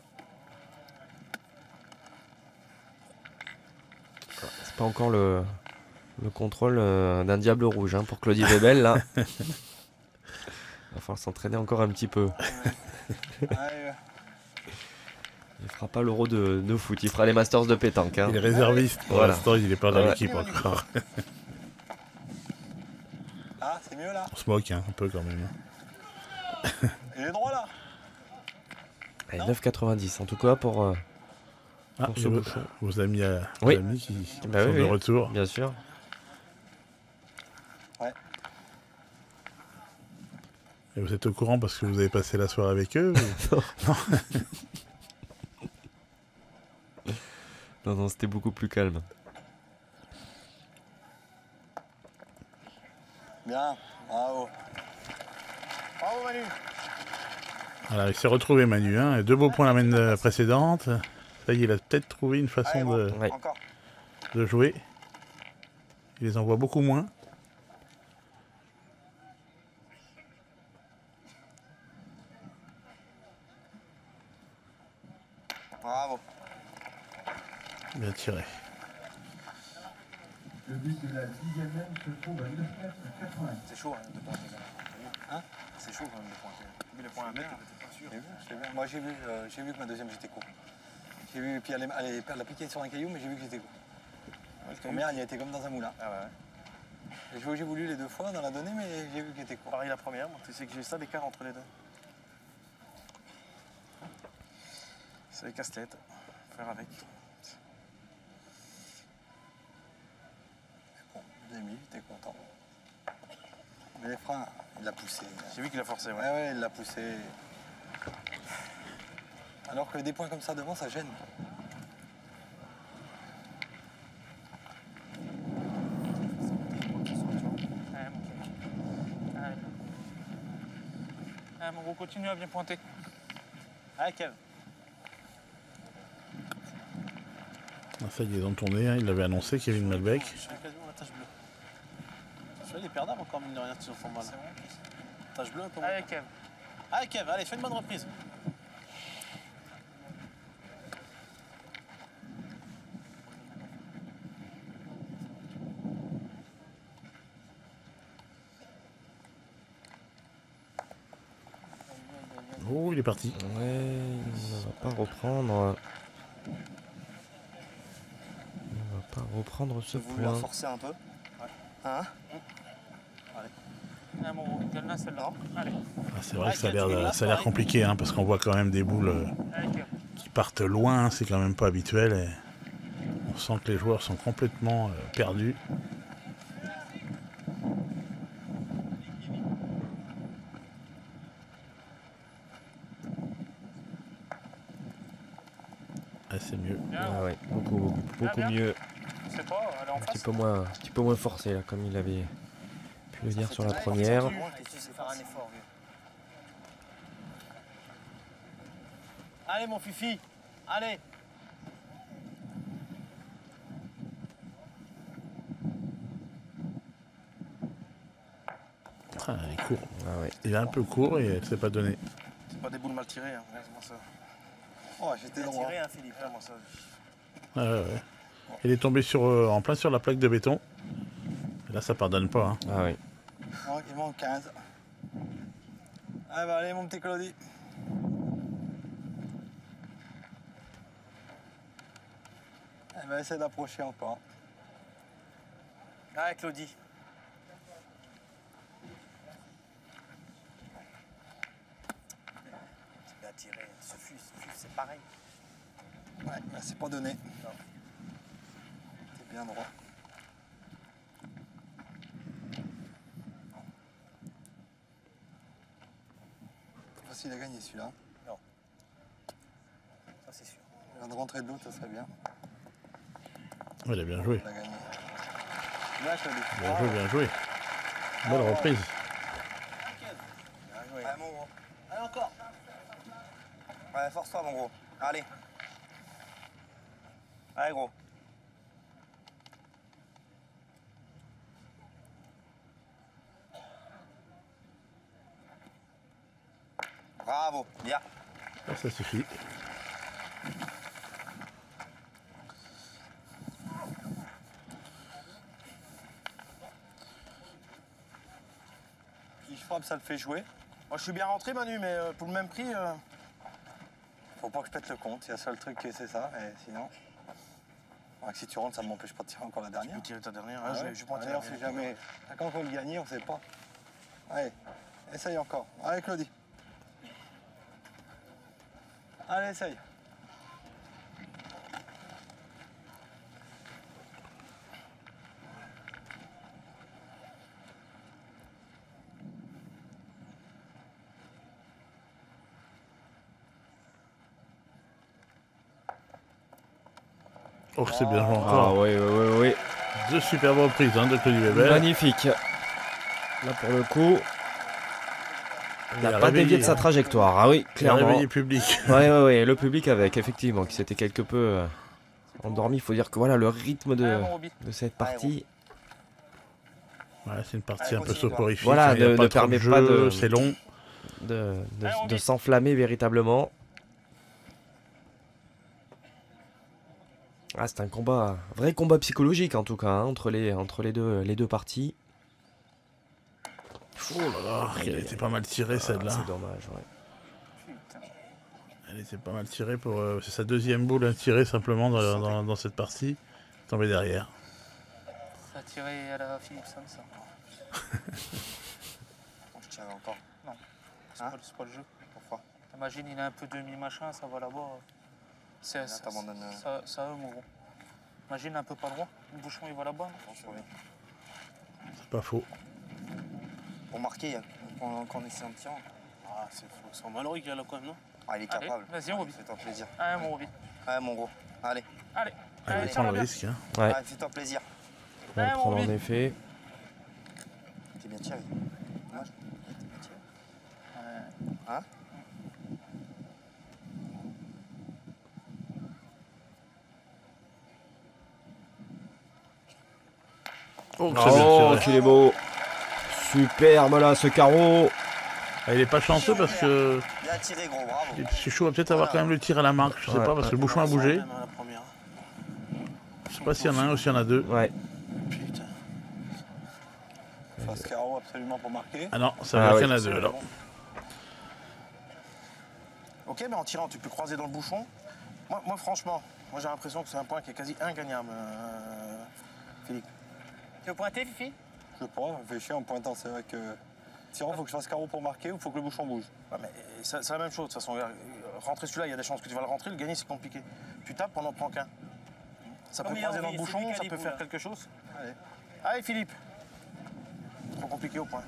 C'est pas encore le contrôle d'un diable rouge hein, pour Claudie Webel là. Il va falloir s'entraîner encore un petit peu. Il fera pas l'euro de foot, il fera les Masters de pétanque. Hein. Il est réserviste pour l'instant, il est pas dans l'équipe encore. Ah, c'est mieux là. On se moque hein, un peu quand même. Il est droit là. Allez, 9,90 en tout cas pour ce bouchon. Vos amis, oui. vos amis qui sont oui, de retour. Bien sûr. Ouais. Et vous êtes au courant parce que vous avez passé la soirée avec eux ou... Non. Non, c'était beaucoup plus calme. Bien, bravo. Bravo Manu. Voilà, il s'est retrouvé Manu, hein. 2 beaux points la semaine précédente. Ça y est, il a peut-être trouvé une façon de jouer. Il les envoie beaucoup moins. Bravo. Bien tiré. Le but de la 10e même se trouve à 9 mètres 80. C'est chaud hein, de pointer. Hein? C'est chaud quand même de pointer. Mais les points à mettre, t'es pas sûr. J'ai vu. Moi j'ai vu que ma deuxième j'étais court. J'ai vu, puis elle a piqué sur un caillou, mais j'ai vu que j'étais court. La première, elle y a été comme dans un moulin. Ah ouais. Et j'ai voulu les 2 fois dans la donnée, mais j'ai vu qu'elle était court. Pareil la première, moi, tu sais que j'ai ça d'écart entre les deux. C'est les casse-têtes. Faire avec. Bon, je l'ai mis, j'étais content. Mais les freins, il l'a poussé. J'ai vu qu'il a forcé, ouais. Ouais, il l'a poussé. Alors que des points comme ça devant, ça gêne. Allez, mon gros, continue à bien pointer. Allez, Kev. Ah, ça y est, ils ont tourné, hein. Il l'avait annoncé, Kevin Malbec. Je suis quasiment la tache bleue. Je fais les perdants encore, mine de rien, si on font mal. Tache bleue un peu. Allez, Kev. Allez, Kev, allez, fais une bonne reprise. Oh, il est parti. Ouais, il ne va pas reprendre. Il va pas reprendre ce Vous la point. forcer un peu. Hein? Allez, mon gros, donne-la celle-là. Allez. Ah, c'est vrai que ça a l'air compliqué, hein, parce qu'on voit quand même des boules Allez, Kev. qui partent loin, hein, c'est quand même pas habituel. Et on sent que les joueurs sont complètement perdus. Ah, c'est mieux. Ah ouais, beaucoup mieux. Je sais pas, elle est en Un face. petit peu moins forcé là, comme il avait pu le dire sur la première. Tu sais faire un effort, vieux. Allez, mon fifi. Allez. Ah, il est court. Ah ouais. Il est un peu court et elle s'est pas donné. C'est pas des boules mal tirées, hein. Regarde-moi ça. Oh, j'étais droit. Tiré, hein, Philippe. Regarde-moi ça. Ah, ouais. Il est tombé en plein sur la plaque de béton. Et là, ça pardonne pas. Hein. Ah oui. Il manque 15. Ah bah allez, mon petit Claudie. Elle va essayer d'approcher encore. Allez, Claudie. C'est bien tiré. Ce fût, c'est pareil. Ouais, bah c'est pas donné. C'est bien droit. Pas facile à gagner celui-là. Non. Ça, c'est sûr. Il vient de rentrer de l'autre, ça serait bien. Ouais, il a bien joué. On a gagné. Bien, Claudie. Bien joué, bien joué. Belle reprise. Bien joué. Allez, mon gros. Allez, encore. Ouais, force-toi, mon gros. Allez. Allez, gros. Bravo, bien. Ça suffit. Il frappe, ça le fait jouer. Moi, je suis bien rentré, Manu, mais pour le même prix. Faut pas que je pète le compte, c'est le seul truc c'est ça, et sinon. Alors que si tu rentres, ça ne m'empêche pas de tirer encore la dernière. Tu peux tirer ta dernière, Ah hein, ouais. je vais pas D'ailleurs, si jamais. Quand on va le gagner, on sait pas. Allez, essaye encore. Allez, Claudie. Allez, essaye. Oh, c'est bien joué Ah encore. oui, oui, oui, oui. Deux superbes reprises de Claudie Weber. Magnifique. Là, pour le coup, il n'a a pas réveillé, dévié de sa trajectoire. Ah oui, Il a clairement. réveillé le public. Ouais, ouais, ouais, le public avec, effectivement, qui s'était quelque peu endormi. Il faut dire que voilà, le rythme de cette partie. Ouais, c'est une partie un peu soporifique. Voilà, il y a ne pas trop permet de pas jeu, de- c'est long. de s'enflammer véritablement. Ah, c'est un combat, vrai combat psychologique en tout cas, hein, entre les deux parties. Oh là là, elle était pas mal tirée celle-là. C'est dommage, ouais. Elle était pas mal tirée pour. C'est sa deuxième boule à tirer simplement dans cette partie. Tombée derrière. Ça a tiré à la Philipson, ça. Je tirerai encore. Non, c'est Hein pas le jeu. Pourquoi? Imagine, il a un peu demi-machin, ça va là-bas. C'est Là, t'abandonnes. ça eux, mon gros. Imagine un peu pas droit, le bouchon il va là-bas. Attention, oui. C'est pas faux. Pour marquer, quand on essaie en tirant. Ah, c'est malheureux qu'il y a là quand même, non? Ah, il est Allez, capable. vas-y, on revit. Fais-toi plaisir. Allez, mon Roby. Ouais, mon gros. Allez. Allez. Elle Allez, prend ça le va risque. Hein. Ouais, Allez, fais-toi plaisir. on va le Ouais, prendre on en vit. effet. T'es bien tiré. Dommage. T'es bien tiré. Hein? Oh, c'est bien Oh, tiré. qu'il est beau. Superbe là, ce carreau. Ah, il est pas chanceux parce que. Bien tiré, gros, bravo. C'est chaud, va peut-être avoir quand même le tir à la marque. Je sais Ouais, pas parce que le ouais. bouchon a bougé. Même à la première. Je sais pas s'il y en a un ou s'il y en a deux. Ouais. Putain. Face carreau absolument pour marquer. Ah non, ça Ah veut oui. dire qu'il y en a deux alors. Ok, mais en tirant, tu peux croiser dans le bouchon. Moi franchement, j'ai l'impression que c'est un point qui est quasi ingagnable, Philippe. Tu veux pointer, Fifi? Je sais pas, réfléchir en pointant, c'est vrai que. Tirant, faut que je fasse carreau pour marquer ou faut que le bouchon bouge. Ouais, mais c'est la même chose, de toute façon. Rentrer celui-là, il y a des chances que tu vas le rentrer, le gagner, c'est compliqué. Tu tapes, on n'en prend qu'un. Ça peut Comme il a croiser dans envie, le c'est bouchon, lui qui a ça les peut boules, faire là. quelque chose. Allez. Allez, Philippe. Trop compliqué au point.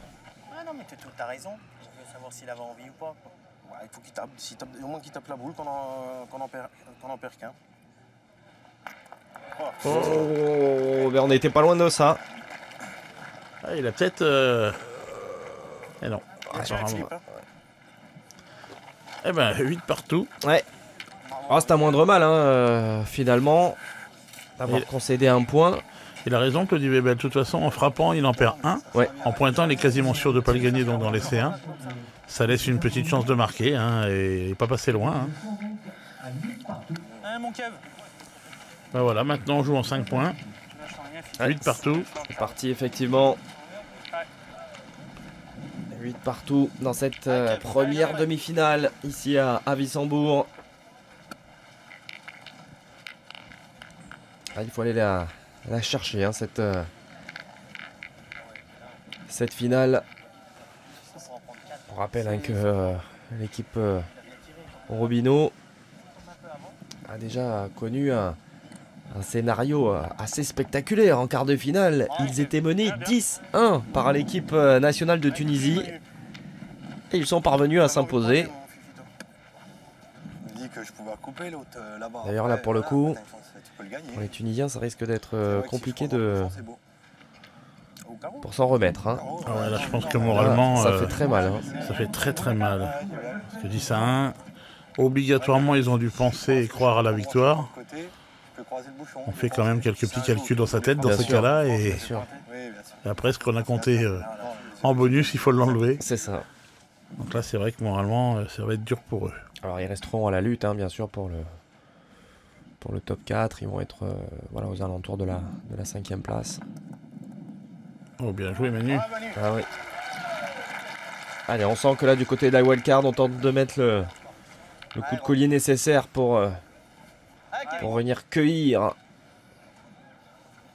Ah non, mais t'as raison. Je veux savoir s'il avait envie ou pas. Quoi. Ouais, il faut qu'il tape. Au moins qu'il tape la boule, qu'on en perd qu'un. Voilà. Oh, ben on n'était pas loin de ça. Ah, il a peut-être. Eh non. Bien tiré, apparemment. Philippe, hein. Eh ben, 8 partout. Ouais. Oh, c'est un moindre mal, hein, finalement. D'avoir Et- concédé un point. Il a raison, Claudie Weber. De toute façon, en frappant, il en perd un. Ouais. En pointant, il est quasiment sûr de ne pas le gagner donc dans l'essai 1. Ça laisse une petite chance de marquer hein, et pas passer loin. Hein. Hein, mon Kev? Ben voilà, maintenant on joue en 5 points. 8 partout. C'est parti, effectivement. 8 partout dans cette première demi-finale ici à Wissembourg. Ah, il faut aller la chercher, hein, cette finale. On rappelle hein, que l'équipe Robineau a déjà connu un scénario assez spectaculaire en quart de finale. Ils étaient menés 10-1 par l'équipe nationale de Tunisie. Et ils sont parvenus à s'imposer. Je me dis que je pouvais couper l'autre là-bas. D'ailleurs, là, Après, pour le voilà, coup, t'as une chance, tu peux le gagner. Pour les Tunisiens, ça risque d'être C'est vrai que si compliqué je prends dans le bouchon, c'est beau. pour s'en remettre. Hein. Carreau, Ah ouais, là, je pense que Là, moralement, ça fait très mal. Hein. ça fait très très mal. Parce que 10 à 1, obligatoirement, ils ont dû penser et croire à la victoire. Côté, tu peut croiser le bouchon. On fait quand même quelques petits calculs dans sa tête dans Bien ces sûr. cas-là. Et Bien sûr. Oui, bien sûr. après, ce qu'on a compté en bonus, il faut l'enlever. C'est ça. Donc là, c'est vrai que moralement, ça va être dur pour eux. Alors ils resteront à la lutte, hein, bien sûr, pour le top 4. Ils vont être voilà, aux alentours de la 5e place. Oh, bien joué, Manu. Ah oui. Allez, on sent que là, du côté de la wildcard, on tente de mettre le coup de collier nécessaire pour venir cueillir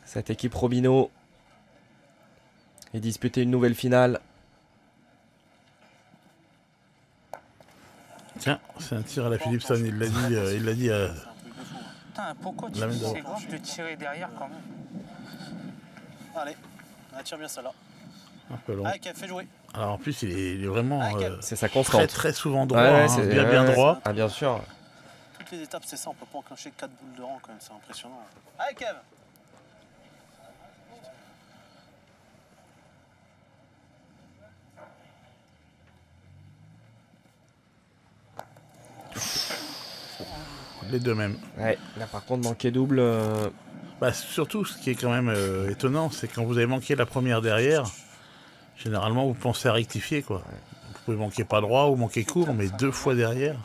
cette équipe Robino et disputer une nouvelle finale. Tiens, c'est un tir à la Philipson. Il l'a dit à... Putain, pourquoi tu La main c'est d'avant. grave de tirer derrière quand même? Allez, tire bien celle-là. un peu long. Allez, Kev, fais jouer. Alors en plus, il est vraiment C'est sa constante. très souvent droit, Ouais, hein, c'est bien droit. Ah, bien sûr. Toutes les étapes, c'est ça, on peut pas enclencher 4 boules de rang quand même, c'est impressionnant. Allez, Kev. Les deux mêmes. Ouais, là par contre, manquer double. Bah, surtout, ce qui est quand même étonnant, c'est quand vous avez manqué la première derrière, généralement vous pensez à rectifier, quoi. Vous pouvez manquer pas droit ou manquer court, mais 2 fois derrière.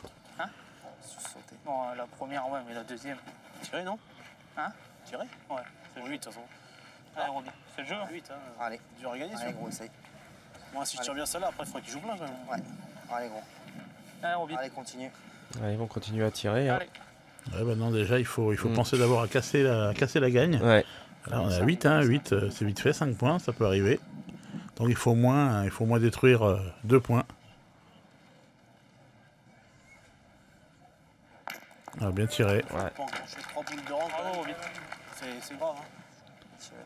Bon, la première, ouais, mais la deuxième. Tiré, non? Hein? Tiré? Ouais. C'est le 8 de toute façon. Allez, Roby, c'est le jeu. 8, hein. Allez, Dur à gagner, allez ça. gros, essaye. Moi, si je tire bien celle-là, après, il faudrait qu'il joue plein quand même. Ouais, allez gros. Allez, Roby. Allez, continue. Ouais, ils vont continuer à tirer. Hein. Allez. Ouais, bah non, déjà, il faut penser d'abord à casser la gagne. Ouais. Là, on est à 8, hein, 8 c'est vite fait, 5 points, ça peut arriver. Donc il faut au moins détruire 2 points. Ah, bien tiré. Ouais. Pas enclencher 3 boules de rang, Bravo, Roby. c'est grave. Hein.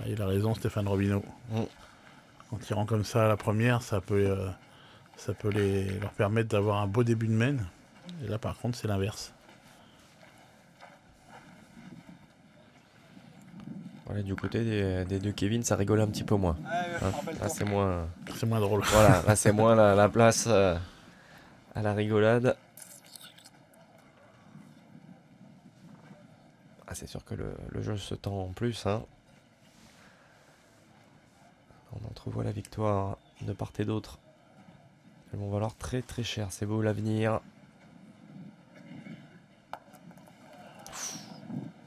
Ah, il a raison, Stéphane Robineau. Mm. En tirant comme ça à la première, ça peut leur permettre d'avoir un beau début de main. Et là, par contre, c'est l'inverse. Voilà, du côté des deux Kevin, ça rigole un petit peu moins. Hein. Là, c'est moins. C'est moins drôle. Voilà, là, c'est moins la place à la rigolade. Ah, c'est sûr que le jeu se tend en plus. Hein. On entrevoit la victoire de part et d'autre. Elles vont valoir très très cher. C'est beau l'avenir.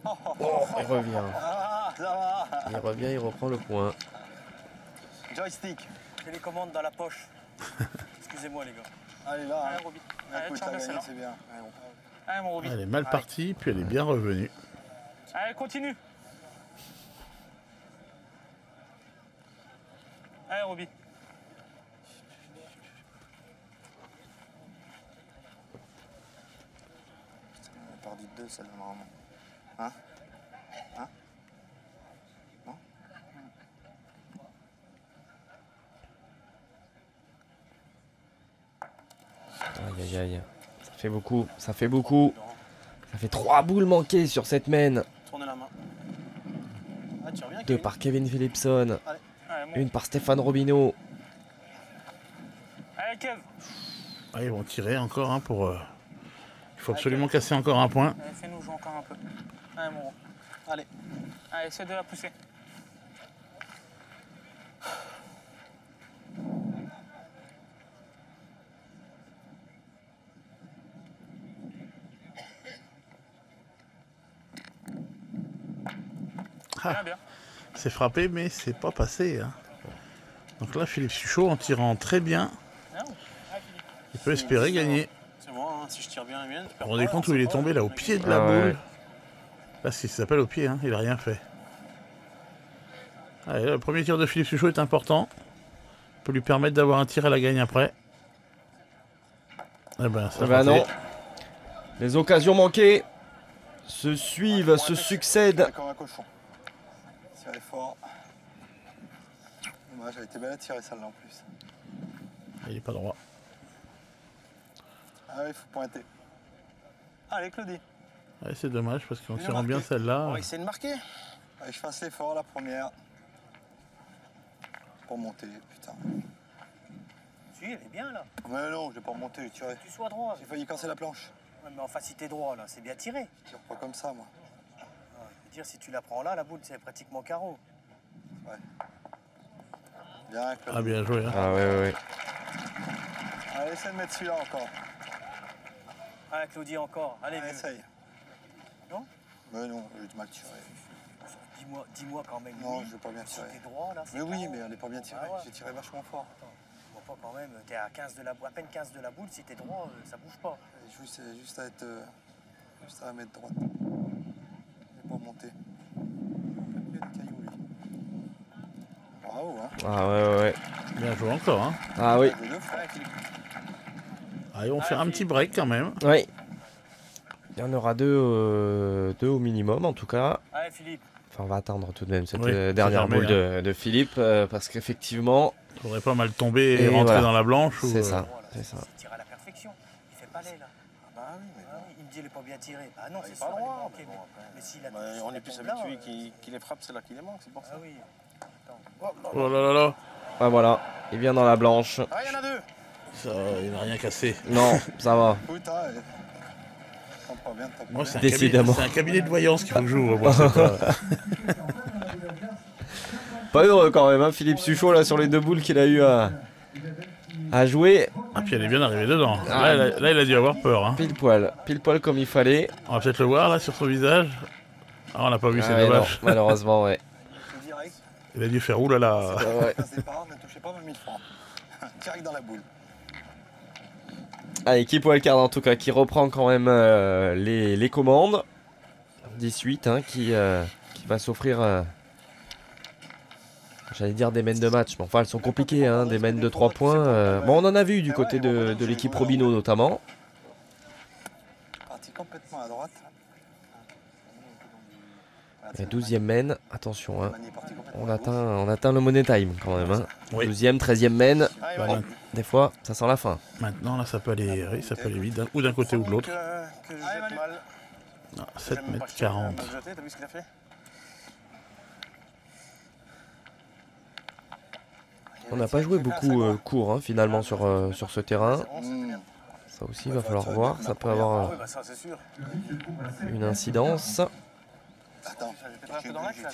Oh, il revient. Ah, ça va. Il revient, il reprend le point. Joystick. Télécommande dans la poche. Excusez-moi, les gars. Allez, là. Allez, Roby. Allez, Écoute, tiens t'as bien gagné, celle-là. c'est bien. Allez, mon Roby. Elle est mal partie, puis elle est bien revenue. Allez, continue. Allez, Roby. On a perdu 2 celle-là, normalement. Hein? Hein? Non? Aïe aïe aïe. Ça fait beaucoup, ça fait beaucoup. Ça fait 3 boules manquées sur cette main. Tournez la main. Ah, tire bien, 2 Kevin. par Kevin Philipson. Allez, mon... Une par Stéphane Robineau. Allez, Kev. Ah, ils vont tirer encore pour... Il faut absolument casser encore un point. Allez, fais-nous jouer encore un peu. Allez, mon Roby. Allez. Allez, essaie de la pousser. Ah, Bien, bien. c'est frappé, mais c'est pas passé. Hein. Donc là, Philippe Suchot, en tirant très bien, Bien. Allez, Philippe. il peut espérer gagner. C'est moi, hein. Si je tire bien, bien. Vous vous rendez compte où il est tombé là, au pied de la Ah ouais. boule. Là, c'est ce qui s'appelle au pied, hein. Il a rien fait. Allez, le premier tir de Philippe Suchot est important. Il peut lui permettre d'avoir un tir à la gagne après. Eh ben, ça Eh ben raté. non. Les occasions manquées se suivent, se succèdent. Comme un cochon. Tirer fort. Dommage, elle était belle à tirer celle-là en plus. Il est pas droit. Ah oui, il faut pointer. Allez, Claudie. Ouais, c'est dommage parce qu'en Bien tirant bien marqué. celle-là, On va essayer de marquer. Allez, je fasse l'effort la première. Pour monter, putain. Si, elle est bien là. Mais non, j'ai pas remonté, j'ai tiré. Tu sois droit. J'ai failli casser la planche. Ouais, mais enfin, si t'es droit là, c'est bien tiré. Je tire pas comme ça, moi. Je veux dire, si tu la prends là, la boule, c'est pratiquement carreau. Ouais. Bien, Claude. Ah, bien joué. Hein. Ah ouais. Allez, essaie de mettre celui-là encore. Ah, Claudie, encore. Allez, Allez, vieux. essaye. Non? Mais non, j'ai mal tiré. Dis-moi quand même. Non, oui, je vais pas bien si tirer. t'es droit là, c'est Mais oui, carreau. mais elle est pas bien tirée. Ah ouais. J'ai tiré vachement fort. Dis-moi pas quand même, t'es à 15 de la boule, à peine 15 de la boule, si t'es droit, ça bouge pas. C'est juste à être. Juste à mettre droite. J'ai pas remonté. Il y a des cailloux, lui. Bravo, hein. Ah ouais. Bien joué encore. Hein. Ah oui. Les deux fois, Philippe. Allez, on va faire un petit break quand même. Oui. Il y en aura deux au minimum en tout cas. Allez, Philippe. Enfin, on va attendre tout de même cette Oui, dernière ça permet, boule de Philippe parce qu'effectivement, Faudrait pas mal tomber et Et rentrer voilà. dans la blanche. Ou, c'est ça. Voilà, C'est ça. il tire à la perfection. Il fait pas l'aile là. Ah bah oui, mais Ah oui, il me dit il est pas bien tiré. Bah non, il c'est est sûr. pas elle est droit, ok, mais bon, après. mais s'il a Bah, s'il on a est plus tombe là, habitué qu'il les frappe, c'est là qu'il les manque, c'est pour ça. Ah oui. Oh là là là. Ah voilà, il vient dans la blanche. Ah, il y en a deux. Ça, il n'a rien cassé. Non, ça va. Putain, prends pas bien de ta Moi, c'est un, Décidément. c'est un cabinet de voyance qu'il faut que j'ouvre. Moi, c'est pas... Pas heureux quand même, hein, Philippe Suchot là sur les deux boules qu'il a eu à jouer. Ah, puis elle est bien arrivée dedans. Ah. Là, il a dû avoir peur. Hein. Pile poil comme il fallait. On va peut-être le voir là sur son visage. Ah, on l'a pas vu, c'est Ah ouais, dommage. non, malheureusement, ouais. direct. Il a dû faire oulala. Ouais. Passe des parts, ne touchez pas 20 000 francs. Direct dans la boule. Allez, Keep Wildcard en tout cas qui reprend quand même les commandes. 18 hein, qui va s'offrir, j'allais dire des mènes de match, mais enfin elles sont compliquées, hein, des mènes de 3 points. Bon, on en a vu du côté de l'équipe Robino notamment. Parti complètement à droite. Et 12e mène, attention, hein, Mani est parti complètement on à gauche. atteint le money time quand même. Hein. Oui. 12e, 13e mène, Ah, Bah, ouais. des fois ça sent la fin. maintenant, là, ça peut aller, oui, ça peut aller vite, ou d'un côté ou de l'autre. Que je jette mal. Ah, J'aime 7 pas mètres le 40. mal jeté, t'as vu ce qu'il a fait? On n'a pas joué beaucoup court hein, finalement sur ce terrain. Mmh. Ça aussi il va falloir voir, ça peut avoir Oui, bah ça, c'est sûr. une incidence. Attends, J'ai un peu dans l'axe, là.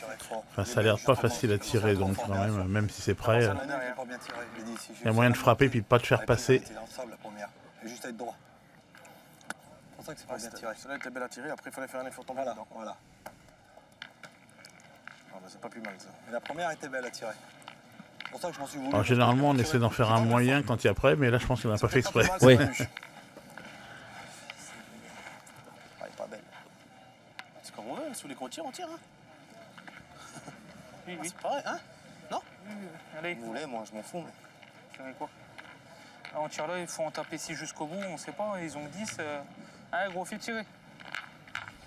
Enfin, ça a l'air pas facile à tirer, donc quand même si c'est prêt, J'ai pas bien tiré. J'ai dit, si il y a moyen de frapper puis pas de faire passer. C'est lançable la première. Et juste à être droit. C'est pour ça que c'est pas Ouais, bien c'était- tiré. Celle-là était belle à tirer, après il fallait faire un effort tomber Voilà, dedans. voilà. Ah, bah, c'est pas plus mal ça. Et la première était belle à tirer. C'est pour ça que je m'en suis voulu. Alors généralement on essaie d'en faire un moyen quand il y a prêt, mais là je pense qu'on n'a pas fait exprès. Oui. Ah, elle est pas belle. C'est comme on veut, sous les qu'on tire, on tire. Hein. Oui, oui. C'est pareil, hein? Allez, Vous voulez, moi je m'en fous. Mais... tirez quoi? Ah, on tire là, il faut en taper 6 jusqu'au bout, on sait pas, ils ont 10. Allez, gros, fais tirer.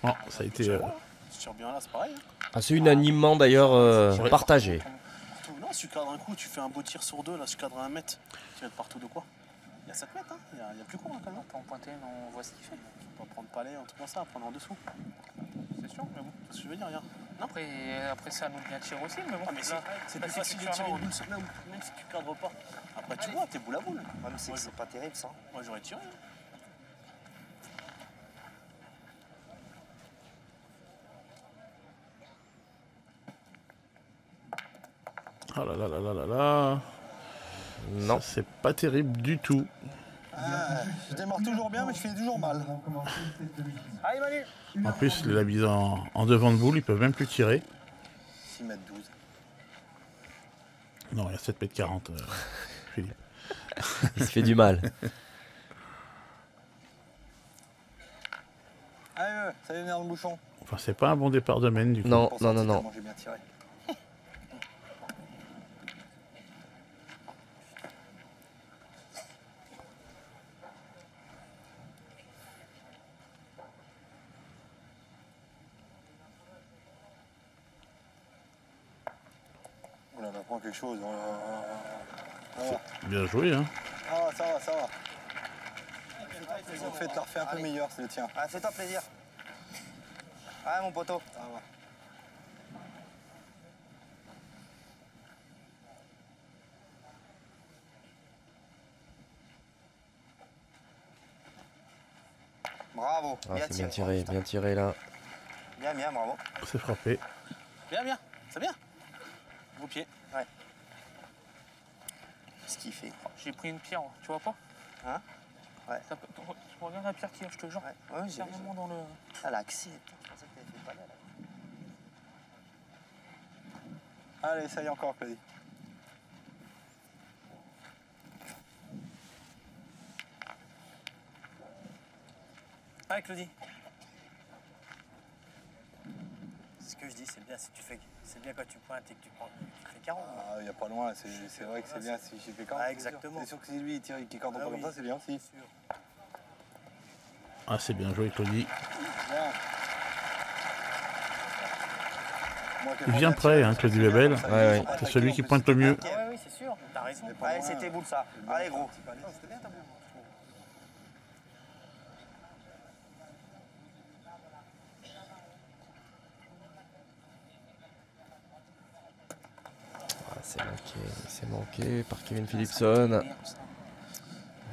Bon, ça a été... Si tu tires bien là, c'est pareil. Hein. Ah, c'est unanimement d'ailleurs partagé. Partout. Non, si tu cadres un coup, tu fais un beau tir sur deux, là, si tu cadres un mètre, tu vas être partout de quoi? Il y a 7 mètres, hein? Il y a plus court, hein, quand même. On peut en pointer, mais on voit ce qu'il fait. On va prendre palais, un truc comme ça, prendre en dessous. C'est sûr, mais bon. C'est ce que je veux dire, regarde. Après, c'est à nous de bien tirer aussi, mais bon. Ah, mais là, c'est là, plus si facile tu de fais tirer un une boule sur là, même si tu cadres pas. Après, tu Allez. vois, t'es boule à boule. Le problème, c'est que c'est pas terrible ça. Moi, j'aurais tiré. Hein. Oh là là là là là là. Non. Ça, c'est pas terrible du tout. Ah, je démarre toujours bien, mais je finis toujours mal. Allez, Manu. En plus, la mise en devant de boule, ils peuvent même plus tirer. 6 mètres 12. Non, il y a 7 mètres 40, Philippe. Il se fait du mal. Allez, ça vient dans le bouchon. Enfin, c'est pas un bon départ de mène du coup. Non, Pour non, sortir, non, non. tellement j'ai bien tiré. Oula, on apprend quelque chose. Ça va. Bien joué, hein. Ah, ça va, ça va. En fait, la refait un peu meilleur, c'est le tien. Ah, fais-toi plaisir. Ah, mon poteau. Ça va. Bravo. Ah, c'est bien tiré là. Bien, bien, bravo. C'est frappé. Bien, bien. C'est bien. Vos pieds. Ouais. Ce qu'il fait. J'ai pris une pierre, tu vois pas? Hein? Ouais. Tu regardes la pierre qui je te jure. Ouais, j'ai carrément dans le. Ah, l'accès. Je pensais que t'avais fait pas là. Allez, ça y est encore, Claudie. Allez, Claudie. Ce que je dis, c'est bien si tu fais. C'est bien quand tu pointes et que tu fais 40. Ah, il n'y a pas loin, c'est vrai que c'est bien si j'ai fait 40. Ah, exactement. C'est sûr que si lui il tire et qu'il corde pas comme ça, c'est bien aussi. Ah, c'est bien joué, Claudie. Bien. Il vient prêt, hein, Claudie Lebel. Ouais. C'est celui qui pointe le mieux. Oui, c'est sûr. T'as raison. Allez, c'était boule ça. Allez, gros. C'était bien ta boule. C'est manqué par Kevin Philipson.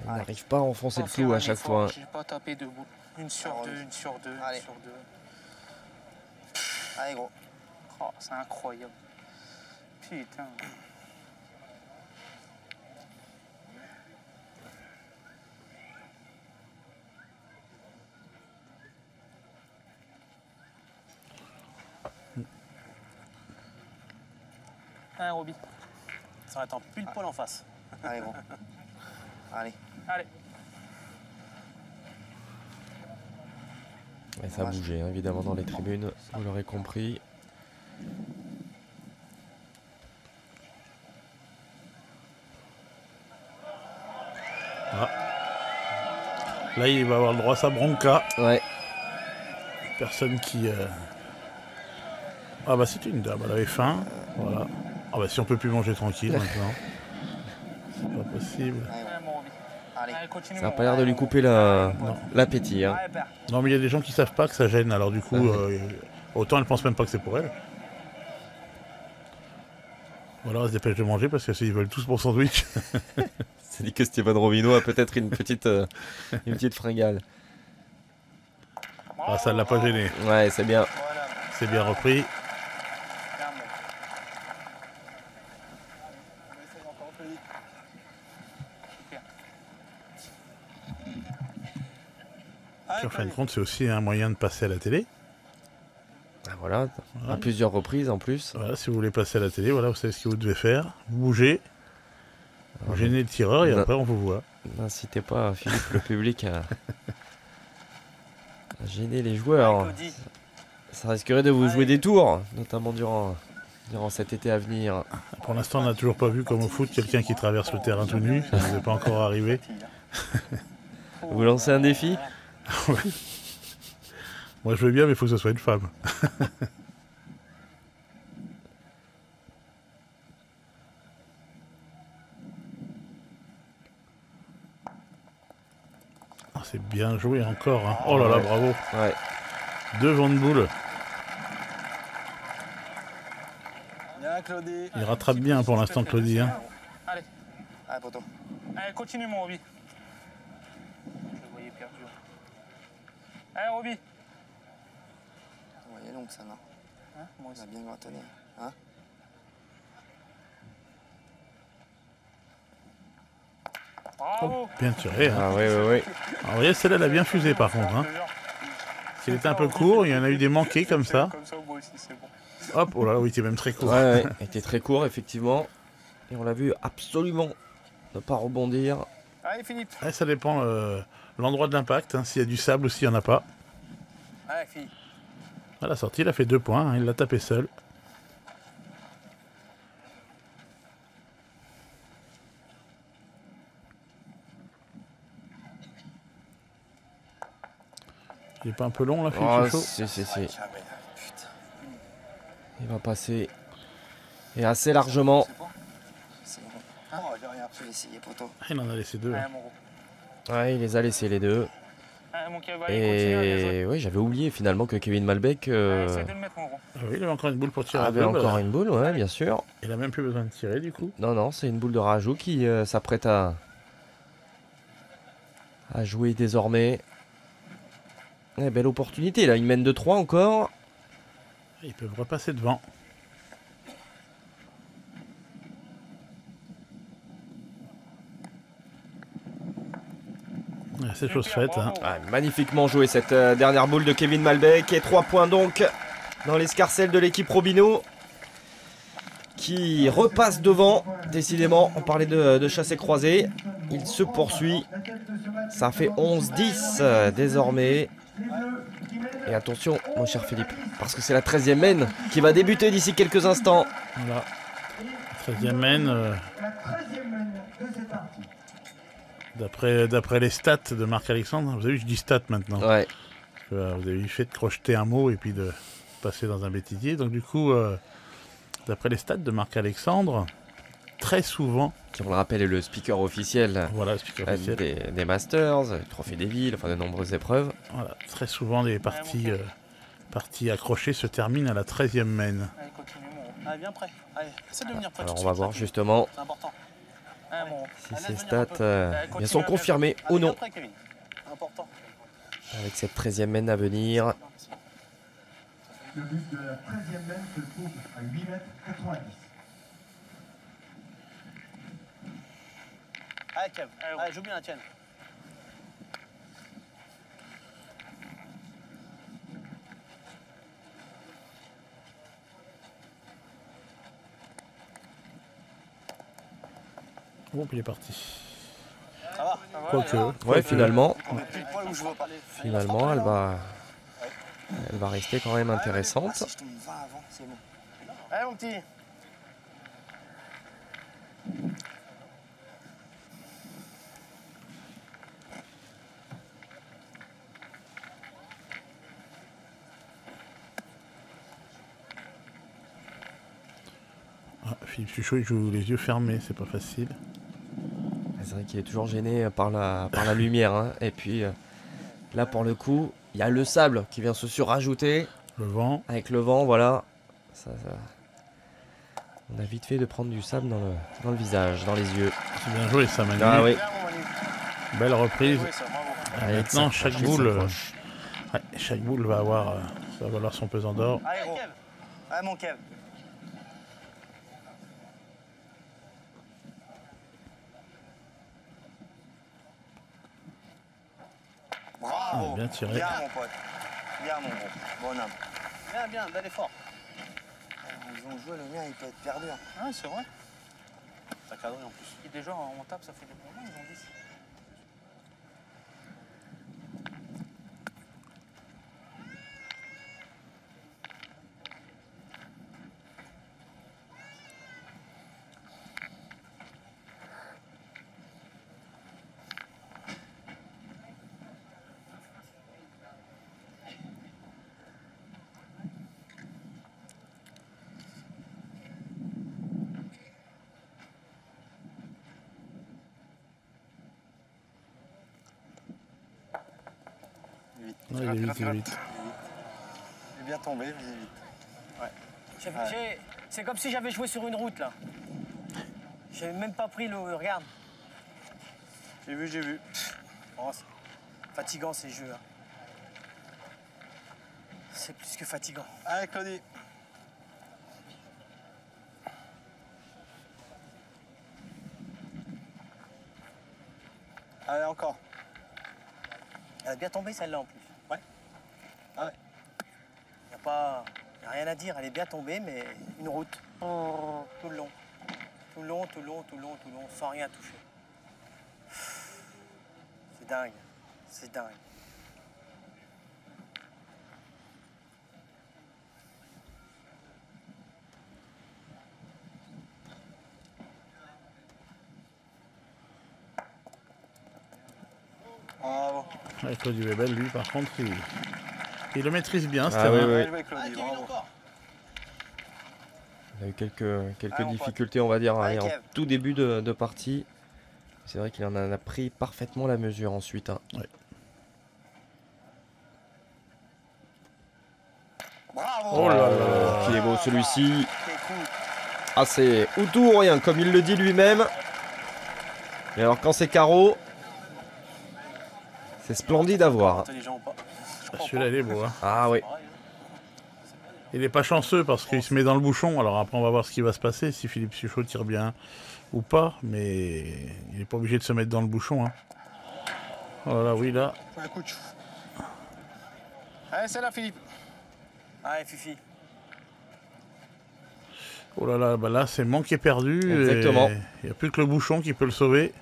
Il n'arrive pas à enfoncer le clou à chaque fois. J'ai pas tapé de boule. Une sur deux, une sur deux, Allez. une sur deux. Allez, gros. Oh, c'est incroyable. Putain. Hein, Roby? Ça va être en pile poil en face. Allez, gros. Allez. Allez. Et ça a bougé, hein, évidemment, dans les tribunes, vous l'aurez compris. Ah. Là, il va avoir le droit à sa bronca. Ouais. Personne qui... Ah bah c'était une dame, elle avait faim. Voilà. Ah bah si on peut plus manger tranquille maintenant. C'est pas possible. Allez, mon Roby. Allez. Allez, continue. Ça n'a pas l'air de lui couper l'appétit. Hein. Allez, père. Non mais il y a des gens qui savent pas que ça gêne, alors du coup, autant elle pense même pas que c'est pour elle. Ou alors elle se dépêche de manger parce qu'ils veulent tous pour sandwich. C'est dit que Stéphane Robino a peut-être une petite fringale. Ah ça l'a pas gêné. Ouais, c'est bien. C'est bien repris. Puis en fin de compte, c'est aussi un moyen de passer à la télé. Ah, voilà, à plusieurs reprises en plus. Voilà, si vous voulez passer à la télé, voilà, vous savez ce que vous devez faire. Vous bougez, vous gênez le tireur et après on vous voit. N'incitez pas, Philippe, le public à gêner les joueurs. Ça risquerait de vous jouer des tours, notamment durant cet été à venir. Pour l'instant, on n'a toujours pas vu comme au foot quelqu'un qui traverse le terrain tout nu. Ça ne nous est pas encore arrivé. Vous lancez un défi? Oui. Moi je veux bien, mais il faut que ce soit une femme. Oh, c'est bien joué encore. Hein. Oh là là, bravo. Ouais. Deux vents de boule. Bien, Claudie. Il rattrape bien pour l'instant, Claudie. Hein. Allez. Allez, poteau. Allez, continue, mon Roby. Je le voyais perdu. Allez, Roby. Vous voyez donc ça, non? Hein, moi On aussi. a bien grattonné. Hein? Bravo. Bien tiré. Hein. Ah oui. Alors, vous voyez, celle-là, elle a bien fusé par contre. Hein. S'il était un peu court, il y en a eu des manqués comme ça. Comme ça, moi aussi, c'est bon. Hop, oh là là, oui, il était même très court. Ouais, il était très court, effectivement. Et on l'a vu absolument ne pas rebondir. Allez, Philippe. Ouais, ça dépend l'endroit de l'impact. Hein. S'il y a du sable ou s'il n'y en a pas. Allez, Philippe. À la sortie, il a fait 2 points. Hein. Il l'a tapé seul. Il est pas un peu long là, Philippe Oh, Chouchot? si. Il va passer. Et assez largement. C'est bon. Oh, j'ai rien. Je vais essayer, poteau. Ah, il en a laissé 2. Allez, Hein. mon gros. Ouais, il les a laissés les deux. Allez, mon Kevin, continue. Et oui, j'avais oublié finalement que Kevin Malbec Essaye de le mettre, mon gros. Ah oui, il avait encore une boule pour tirer à avait deux. encore une boule, ouais, bien sûr. Il a même plus besoin de tirer du coup. Non, c'est une boule de rajout qui s'apprête à jouer désormais. Eh, belle opportunité là, il mène de 3 encore. Ils peuvent repasser devant. C'est chose faite. Hein. Ah, magnifiquement joué cette dernière boule de Kevin Malbec. Et 3 points donc dans l'escarcelle de l'équipe Robineau. Qui repasse devant. Décidément, on parlait de chassé croisé. Il se poursuit. Ça fait 11-10 désormais. Et attention, mon cher Philippe, parce que c'est la 13e mène qui va débuter d'ici quelques instants. Voilà. 13e mène. D'après les stats de Marc-Alexandre, vous avez vu, je dis stats maintenant. Ouais. Parce que, vous avez fait de crocheter un mot et puis de passer dans un bêtisier. Donc du coup, d'après les stats de Marc-Alexandre, très souvent... Qui, on le rappelle, est le speaker officiel, voilà, le speaker officiel. Des Masters, du Trophée des Villes, enfin de nombreuses épreuves. Voilà, très souvent les parties accrochées se terminent à la 13e mène. Allez, continue, mon. Allez, viens prêt. Allez, essaie de venir près. Alors tout on de va suite, voir là, justement c'est important. Allez, mon. si ces stats bien sont confirmées ou non. Prêt, Kevin. Important. Avec cette 13e mène à venir. Le but de la 13e mène se trouve à 8,90 m. Allez, Kev. Allez, joue bien la tienne. Oh, puis il est parti. Ça va. Ouais, finalement, On est plus poil où je veux pas. finalement, elle va rester quand même intéressante. Si je tombe 20 avant, c'est bon. Allez, mon petit. Ah, Philippe Suchot, il joue les yeux fermés, c'est pas facile. C'est vrai qu'il est toujours gêné par la lumière. Hein. Et puis là, pour le coup, il y a le sable qui vient se surajouter. Le vent. Avec le vent, voilà. On a vite fait de prendre du sable dans le visage, dans les yeux. C'est bien joué ça, Manu. Ah oui. Belle reprise. Oui, ça, bravo. Allez, Maintenant, ça, chaque boule va avoir ça va valoir son pesant d'or. Allez, Kev. Allez, mon Kev. Bravo. Bien tiré. Bien, mon pote. Bien, mon gros. Bonhomme. Bien, bien, bel effort. Ils ont joué, le mien, il peut être perdu. Hein. Ah, c'est vrai. T'as cadré en plus. Et déjà, on tape, ça fait des points, ils ont 10. Ouais, il est vite, il est vite. Il est bien tombé, mais il est vite. Ouais. C'est comme si j'avais joué sur une route là. J'ai même pas pris le. Regarde. J'ai vu, j'ai vu. Oh, c'est fatigant ces jeux. Hein. C'est plus que fatigant. Allez, Claudie. Allez, encore. Elle a bien tombé celle-là en plus. Ouais. Ah ouais. Y a rien à dire, elle est bien tombée, mais une route. Tout le long. Tout le long, tout le long, tout le long, tout le long, sans rien toucher. C'est dingue. C'est dingue. Bravo. Ouais, Claude Webel, lui, par contre, il le maîtrise bien, ce Ah terrain. oui, oui. Bien joué, Claudie, Allez, Kevin, bravo. encore. Il a eu quelques Allez, mon difficultés, on va dire, Allez, en Kev. tout début de partie. C'est vrai qu'il en a pris parfaitement la mesure ensuite. Hein. Ouais. Bravo. Oh là là. Qu'il est beau celui-ci. Écoute. Ah, c'est ou tout ou rien, comme il le dit lui-même. Et alors quand c'est carreau, c'est splendide à voir. Intelligent ou pas. je crois Celui-là, il est beau. Hein. Ah oui. Il n'est pas chanceux parce qu'il se met dans le bouchon. Alors après, on va voir ce qui va se passer, si Philippe Suchot tire bien ou pas. Mais il n'est pas obligé de se mettre dans le bouchon. Hein. Voilà, oui, là. Un coup de chou. Allez, c'est là, Philippe. Allez, Fifi. Oh là là, bah là, c'est manqué perdu. Exactement. Il n'y a plus que le bouchon qui peut le sauver.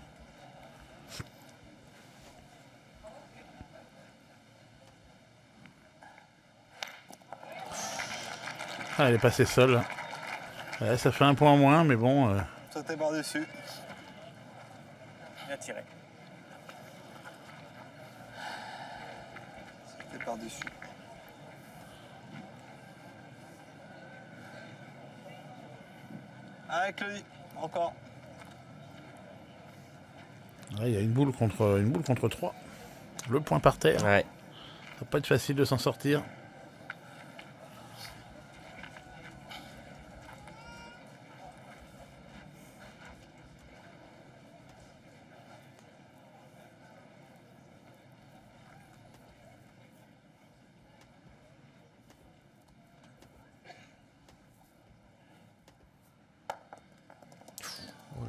Ah, elle est passée seule. Ouais, ça fait un point en moins, mais bon. Sauter par-dessus. Bien tiré. Sauter par-dessus. Allez, Claudie. Encore. Il y a une boule contre 3. Le point par terre. Ouais. Ça va pas être facile de s'en sortir.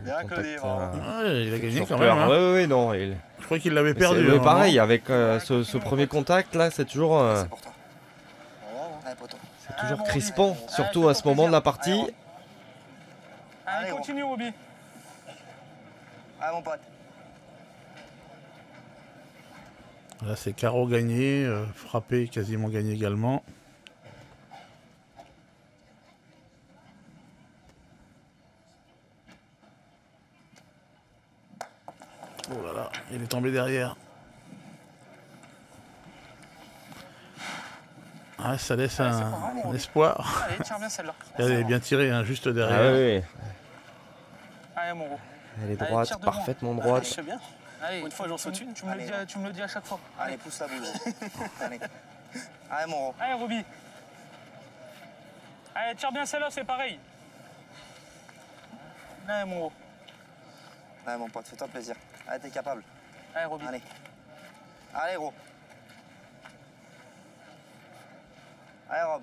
Bien, Claudie. Bravo. Ouais, il a gagné quand Surpeur. même. Hein. Ouais, ouais, non. Je crois qu'il l'avait Mais perdu. c'est hein, pareil, avec ce premier contact là, c'est toujours, C'est pour toi. Allez, poteau. toujours crispant, surtout à ce moment de la partie. Allez, continue, Roby. Allez, mon pote. Là, c'est carreau gagné, frappé quasiment gagné également. Oh là là, il est tombé derrière. Ah, ça laisse un espoir. Allez, tire bien celle-là. Elle est bien tirée, hein, juste Ah derrière. oui, Allez, mon gros. elle est Allez, droite, tire devant. parfaitement Je droite. sais bien. Allez, Une fois, j'en saute une. Tu me le dis à chaque fois. Allez, pousse la boule. Allez. Allez, mon gros. Allez, Roby. Allez, tire bien celle-là, c'est pareil. Allez, mon gros. Allez, mon pote, fais-toi plaisir. Allez, t'es capable. Allez, Roby. Allez. Allez, gros. Allez, Rob.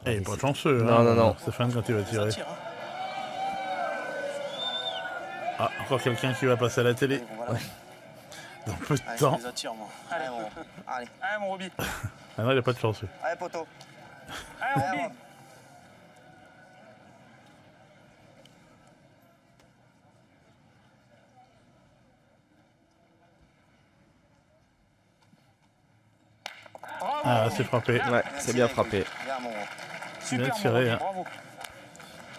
Il n'est pas chanceux. Non, hein, non, non. Stéphane, quand il va Ça tirer. tire, hein. Ah, encore quelqu'un qui va passer à la télé Allez, gros, voilà. dans peu de Allez, temps. Je les attire, moi. Allez, mon gros. Allez. Allez, mon Roby. Ah non, il n'a pas de chanceux. Allez, poteau. Allez, Allez, Roby. Rob. Bravo. Ah, c'est frappé. Ouais, c'est bien frappé. Viens, mon gros. Super, bien mon tiré, Roby, hein. bravo.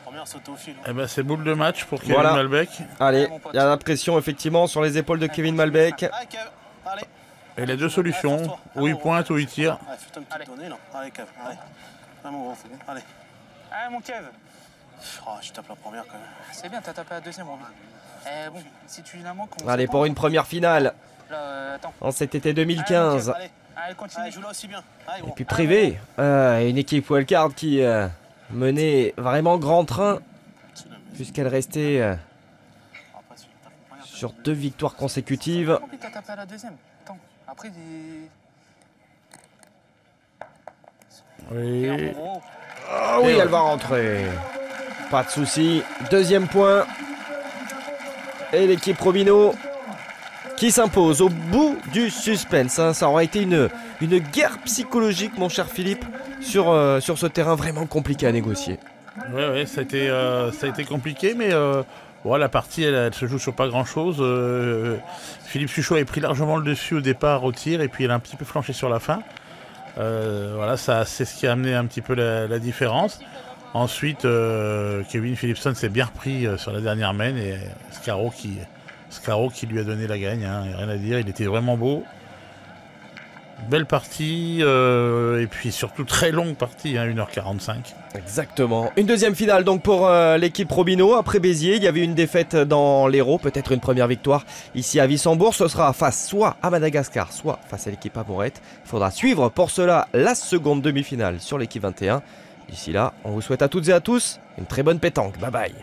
Première sauter au fil. Eh ben, c'est boule de match pour Kevin Voilà. Malbec. Allez, mon pote. il y a la pression effectivement sur les épaules de Kevin Malbec. Allez, Kev. Allez. Et il a deux solutions. Ou il pointe ou il tire. Allez, fais-toi une Allez. petite donnée, là. Allez, Kev. Allez. Allez, mon gros. Allez. Allez, mon Kev. Oh, je tape la première, quand même. C'est bien, t'as tapé la deuxième, Roby. Bon, si tu la manques, on Allez, sait pour pas. une première finale Là, attends. en cet été 2015. Allez. Allez, continue. Allez, joue-là aussi bien. Allez, Et gros. puis privé, une équipe wildcard qui menait vraiment grand train puisqu'elle restait Après, celui-là, tape la première. sur 2 victoires consécutives. Pourquoi t'as tapé à la deuxième? Attends, après, Oui. en gros. Ah oui, elle va rentrer. Pas de souci. Deuxième point. Et l'équipe Robino qui s'impose au bout du suspense. Hein. Ça aurait été une guerre psychologique, mon cher Philippe, sur ce terrain vraiment compliqué à négocier. Ouais, ça a été compliqué, mais ouais, la partie, elle se joue sur pas grand-chose. Philippe Suchot a pris largement le dessus au départ au tir, et puis elle a un petit peu flanché sur la fin. Voilà, c'est ce qui a amené un petit peu la différence. Ensuite, Kevin Philipson s'est bien repris sur la dernière main, et Scaro qui lui a donné la gagne, hein, rien à dire, il était vraiment beau. Belle partie, et puis surtout très longue partie, hein, 1h45. Exactement. Une deuxième finale donc pour l'équipe Robino. Après Béziers, il y avait une défaite dans l'Hérault, peut-être une première victoire ici à Wissembourg. Ce sera face soit à Madagascar, soit face à l'équipe Amourette. Il faudra suivre pour cela la seconde demi-finale sur l'équipe 21. D'ici là, on vous souhaite à toutes et à tous une très bonne pétanque. Bye bye.